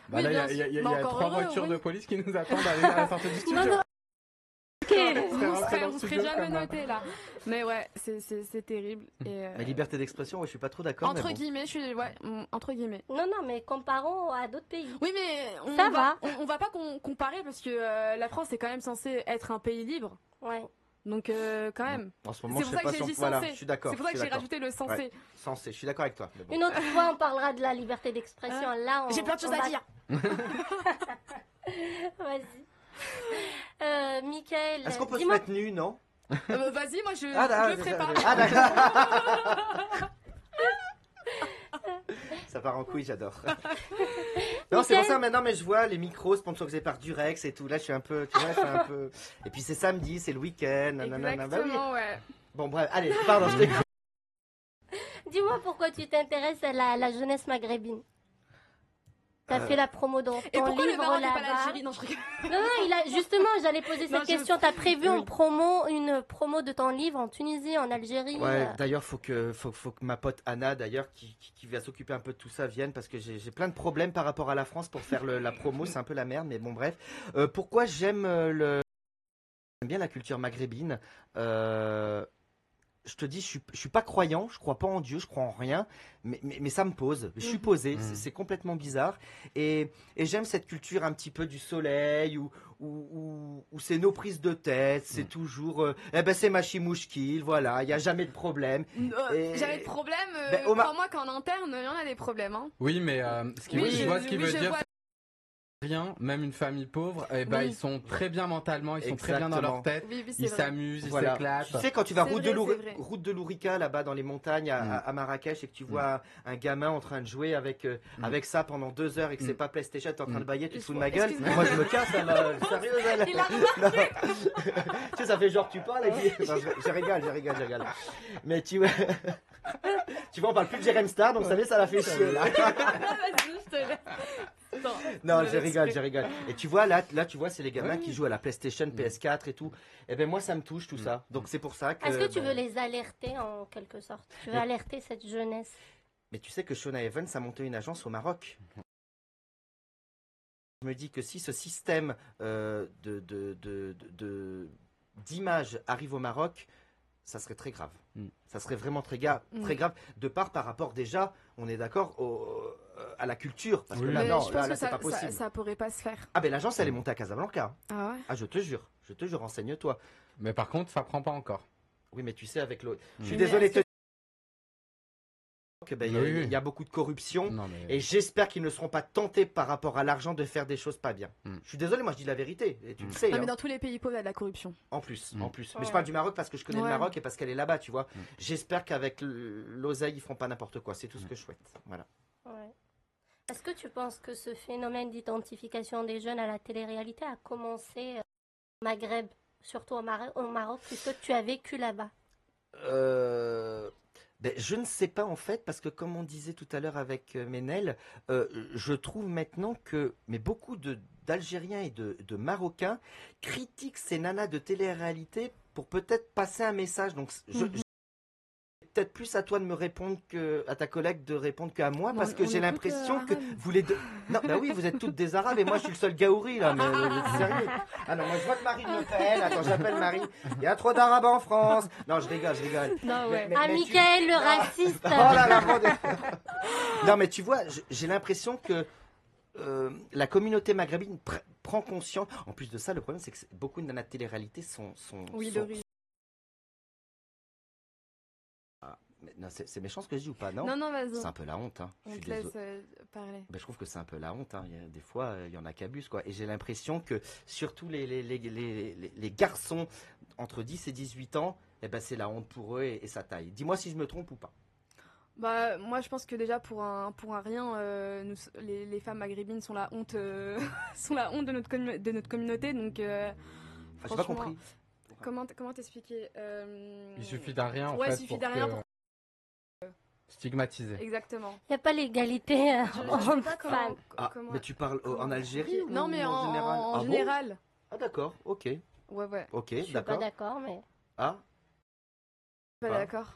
Bah Oui, là bien il y a, sûr. y a Mais encore 3 heureux, voitures oui. de police qui nous attendent à la sortie du studio. Non, non. Ok. On serait jamais noté là. Mais ouais, c'est terrible. Et, Mais liberté d'expression, ouais, je suis pas trop d'accord. entre mais bon. guillemets, entre guillemets. Non, non, mais comparons à d'autres pays. Oui, mais Ça va. On va pas comparer parce que la France est quand même censée être un pays libre. Ouais. Donc quand même. En ce moment, C'est je pour sais ça pas que si j'ai on... dit Voilà, censé. je suis d'accord. C'est pour ça je que suis j'ai d'accord. rajouté le censé. Ouais. Sensé, je suis d'accord avec toi. mais bon. Une autre fois, on parlera de la liberté d'expression. Là, J'ai plein de choses à dire. Vas-y. Michael, Est-ce qu'on peut se dis-moi. mettre nu, non? Vas-y, moi je d'accord, prépare. Ah, d'accord. Ça part en couille, j'adore. Non, c'est pour ça maintenant, mais je vois les micros sponsorisés par Durex et tout. Là, je suis un peu, tu vois, je suis un peu. Et puis c'est samedi, c'est le week-end. nanana. Bah oui. Exactement, ouais. Bon, bref, allez, pardon, je t'écoute. Dis-moi pourquoi tu t'intéresses à la jeunesse maghrébine. T'as fait la promo dans Et ton pourquoi le livre Maroc n'est pas là-bas. l'Algérie? Non, je rigole. Non, justement, j'allais poser Non, cette question. T'as prévu Oui. une promo de ton livre en Tunisie, en Algérie. Ouais, d'ailleurs, faut que ma pote Anna, d'ailleurs, qui va s'occuper un peu de tout ça, vienne parce que j'ai plein de problèmes par rapport à la France pour faire la promo. C'est un peu la merde, mais bon, bref. Pourquoi j'aime j'aime bien la culture maghrébine. Je te dis, je suis pas croyant, je crois pas en Dieu, je crois en rien, mais ça me pose. Je suis posé, c'est complètement bizarre. Et j'aime cette culture un petit peu du soleil, où c'est nos prises de tête, c'est toujours, c'est Machimouchkil, voilà, il y a jamais de problème. Et- J'avais de problème. Ben, Omar- Crois-moi qu'en interne, il y en a des problèmes. Hein. Oui, mais je vois ce qu'il oui, veut je dire. vois. Rien, même une famille pauvre, Oui. ils sont très bien mentalement, ils sont très bien dans Exactement. leur tête, Oui, c'est ils vrai. s'amusent, ils Voilà. s'éclatent. Tu sais, quand tu vas C'est vrai, c'est vrai. route de l'Ourika, là-bas dans les montagnes à Marrakech, et que tu vois un gamin en train de jouer avec ça pendant 2 heures et que c'est pas PlayStation, t'es en train de bailler, tu te fous de ma gueule. Excuse-moi. Moi, je me casse, là, sérieux, elle. Il a Non. Tu sais, ça fait genre tu parles et puis... Non, je rigole. Mais tu vois, on parle plus de Jérém Star, donc ça fait, ça la fait chier, là. Vas-y, je te laisse. Non, je rigole. Et tu vois, là, tu vois, c'est les gamins qui jouent à la PlayStation, PS4 et tout. Et ben moi, ça me touche tout ça. Donc c'est pour ça que... Est-ce que tu bon. veux les alerter en quelque sorte? Tu veux Mais- alerter cette jeunesse? Mais tu sais que Shona Evans a monté une agence au Maroc. Je me dis que si ce système d'image arrive au Maroc, ça serait très grave. Ça serait vraiment très grave, de par rapport déjà, on est d'accord, à la culture. Parce que Oui. là, Mais non, je pense là, que c'est pas possible. ça pourrait pas se faire. Ah ben l'agence, elle est montée à Casablanca. Ah ouais. Ah, je te jure, renseigne-toi. Mais par contre, ça prend pas encore. Oui, mais tu sais, avec l'autre. Je suis Mais désolé est-ce de te dire que, ben, Oui. il y a beaucoup de corruption. Non, mais... Et j'espère qu'ils ne seront pas tentés par rapport à l'argent de faire des choses pas bien. Mm. Je suis désolé, moi je dis la vérité. Et tu le sais. Non, hein. mais dans tous les pays pauvres, il y a de la corruption. En plus, Mm. en plus. Mais Ouais. je parle du Maroc parce que je connais le Ouais. Maroc et parce qu'elle est là-bas, tu vois. Mm. J'espère qu'avec l'oseille, ils feront pas n'importe quoi. C'est tout ce que je souhaite. Voilà. Ouais. Est-ce que tu penses que ce phénomène d'identification des jeunes à la télé-réalité a commencé au Maghreb, surtout au Maroc, puisque tu as vécu là-bas? Ben, je ne sais pas en fait, parce que comme on disait tout à l'heure avec Ménel, je trouve maintenant que beaucoup d'Algériens et de Marocains critiquent ces nanas de télé-réalité pour peut-être passer un message. Donc peut-être plus à toi de me répondre que à ta collègue de répondre qu'à moi, Bon, parce que on j'ai est l'impression toutes, que arabes. vous les deux. Non, bah oui, vous êtes toutes des arabes et moi je suis le seul gaouri là, mais vous êtes sérieux. Ah non, moi je vois que Marie m'appelle. Attends, j'appelle Marie. Il y a trop d'arabes en France. Non, je rigole, je rigole. Non, ouais. Mais- Ah, mais tu- Mickaël, le Non. raciste! Oh là là, mon Dieu. Non, mais tu vois, j'ai l'impression que la communauté maghrébine prend conscience. En plus de ça, le problème, c'est que beaucoup de nanas de télé-réalité sont. Oui, sont- d'origine. Mais non, c'est méchant ce que je dis ou pas, non? Non, vas-y. C'est un peu la honte, hein. Je On suis te laisse désolé. parler. Ben, je trouve que c'est un peu la honte, hein. Des fois, il y en a qui abusent, quoi. Et j'ai l'impression que, surtout les garçons entre 10 et 18 ans, eh ben, c'est la honte pour eux et ça taille. Dis-moi si je me trompe ou pas. Bah, moi, je pense que déjà, pour un rien, les femmes maghrébines sont la honte, sont la honte de notre communauté. Donc, Ah, j'ai pas franchement, compris. comment t'expliquer Il suffit d'un rien en Ouais, fait il suffit pour d'un rien que- stigmatiser. Exactement. Il n'y a pas l'égalité Je sais entre pas femmes. Ah, mais tu parles en Algérie ou Non, mais en général? en Ah bon? général. Ah d'accord, ok, Ouais. ok, Je suis pas d'accord. d'accord, mais... Ah, Pas Ah. d'accord.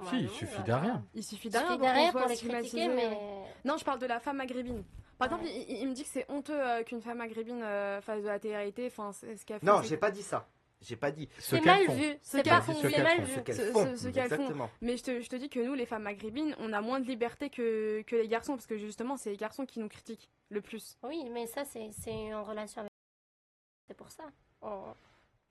Si, il non, suffit voilà. d'un rien. Il suffit Il d'un rien suffit pour qu'on derrière soit pour les critiquer, stigmatisé. mais... Non, je parle de la femme maghrébine. Par Ouais. exemple, il me dit que c'est honteux qu'une femme maghrébine fasse de la télé-réalité. Enfin, ce qu'elle fait. non, c'est- j'ai pas dit ça. J'ai pas dit Ce C'est qu'elles mal font. vu. Ce C'est qu'elles pas font, fou, ce c'est qu'elles mal font, vu. ce qu'elles Ce- font. ce qu'elles font. Exactement. Mais je te dis que nous, les femmes maghrébines, on a moins de liberté que les garçons, parce que justement, c'est les garçons qui nous critiquent le plus. Oui, mais ça, c'est en relation avec... C'est pour ça.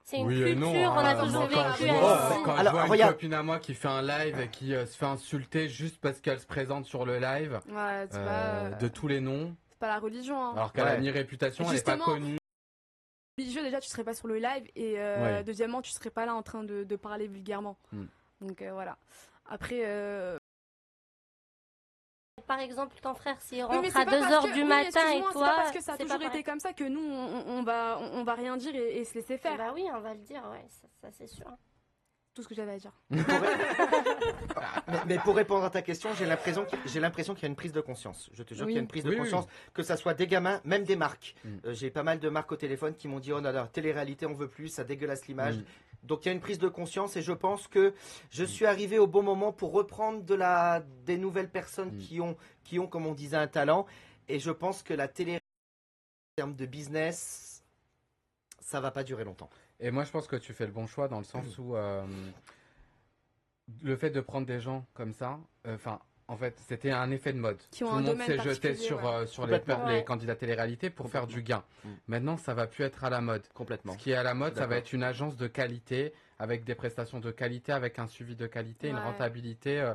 C'est une Oui et culture, non, on a hein, toujours moi, quand vécu je vois, ainsi. quand Alors, je vois une regarde. copine à moi qui fait un live et qui se fait insulter juste parce qu'elle se présente sur le live Ouais, c'est pas, de tous les noms, c'est pas la religion. Hein. alors qu'elle a Ouais. ni réputation, elle n'est pas Justement. connue. Religieux, déjà, tu serais pas sur le live, et Ouais. deuxièmement, tu serais pas là en train de parler vulgairement. Hmm. Donc voilà. Après, Par exemple, ton frère, s'il oui, mais rentre c'est à pas 2 parce heures que- du oui, mais matin et excuse-moi, toi, c'est pas parce que ça a c'est toujours pas été pareil. comme ça que nous, on va rien dire et se laisser faire. Bah oui, on va le dire, ouais, ça c'est sûr. Tout ce que j'avais à dire. Mais pour répondre à ta question, j'ai l'impression qu'il y a une prise de conscience. Je te jure Oui. qu'il y a une prise de Oui, conscience, que ça soit des gamins, même des marques. Mm. J'ai pas mal de marques au téléphone qui m'ont dit oh non, non, télé-réalité on veut plus, ça dégueulasse l'image. Mm. Donc il y a une prise de conscience et je pense que je suis arrivé au bon moment pour reprendre des nouvelles personnes Mm. qui ont, comme on disait, un talent. Et je pense que la télé, en termes de business, ça va pas durer longtemps. Et moi, je pense que tu fais le bon choix dans le sens où le fait de prendre des gens comme ça, enfin, en fait, c'était un effet de mode. Qui ont Tout un le monde domaine s'est jeté particulier, sur, ouais. sur Complètement. les Ouais. candidats télé-réalité pour faire du gain. Mm. Maintenant, ça va plus être à la mode. Complètement. Ce qui est à la mode, ça va D'accord. être une agence de qualité, avec des prestations de qualité, avec un suivi de qualité, une Ouais. rentabilité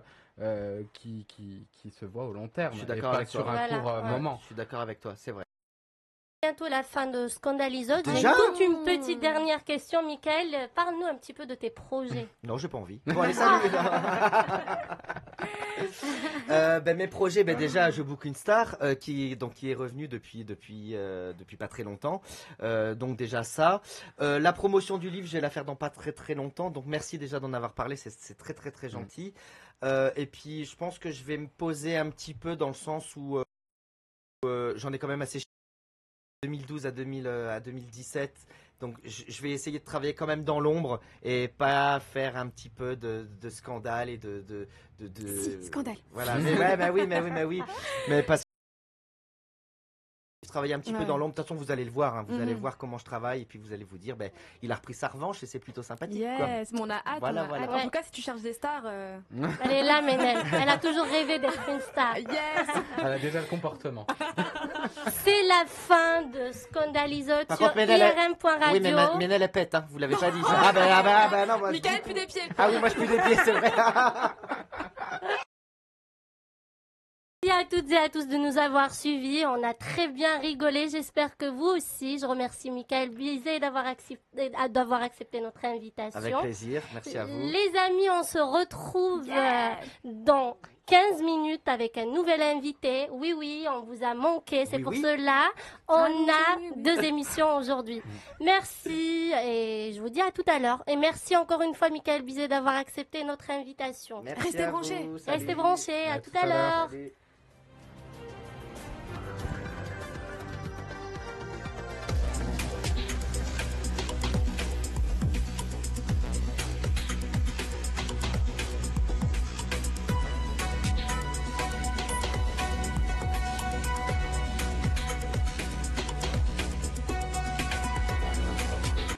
qui se voit au long terme. Je suis et d'accord pas avec sur toi. un Voilà, court ouais. moment. Je suis d'accord avec toi, c'est vrai. Bientôt la fin de Scandalisode. J'ai Déjà toute une petite dernière question, Mickaël. Parle-nous un petit peu de tes projets. Non, j'ai pas envie. Bon, allez, salut. Mes projets, déjà, je book une star qui est revenue depuis pas très longtemps. Donc déjà ça. La promotion du livre, je vais la faire dans pas très très longtemps. Donc merci déjà d'en avoir parlé, c'est très très très gentil. Et puis je pense que je vais me poser un petit peu dans le sens où j'en ai quand même assez 2012 à 2017. Donc je vais essayer de travailler quand même dans l'ombre et pas faire un petit peu de scandale et de Si, scandale. Voilà, mais ouais, mais oui. Mais parce que travailler un petit peu Ouais. dans l'ombre. De toute façon, vous allez le voir. Hein. Vous allez voir comment je travaille et puis vous allez vous dire, ben, il a repris sa revanche et c'est plutôt sympathique. Quoi. Yes, mais on a hâte. Voilà, on a voilà. hâte. Ouais. En tout cas, si tu cherches des stars, Elle est là, Ménel. Elle a toujours rêvé d'être une star. yes. Elle a déjà le comportement. C'est la fin de Scandalizote Par sur contre, Ménel, irm.radio. Oui, mais Ménel elle pète, hein. Vous l'avez pas dit. Ça. Ah ben non, moi. Michael, plus des pieds. Ah oui, moi je pue des pieds, c'est vrai. Merci à toutes et à tous de nous avoir suivis. On a très bien rigolé. J'espère que vous aussi. Je remercie Michael Bizet d'avoir accepté notre invitation. Avec plaisir, merci à vous. Les amis, on se retrouve dans 15 minutes avec un nouvel invité. Oui, oui, on vous a manqué. C'est Oui, pour oui. cela on a oui. 2 émissions aujourd'hui. Merci et je vous dis à tout à l'heure. Et merci encore une fois, Michael Bizet, d'avoir accepté notre invitation. Merci Restez à branchés. vous, salut. Restez branchés. À tout à l'heure. Salut.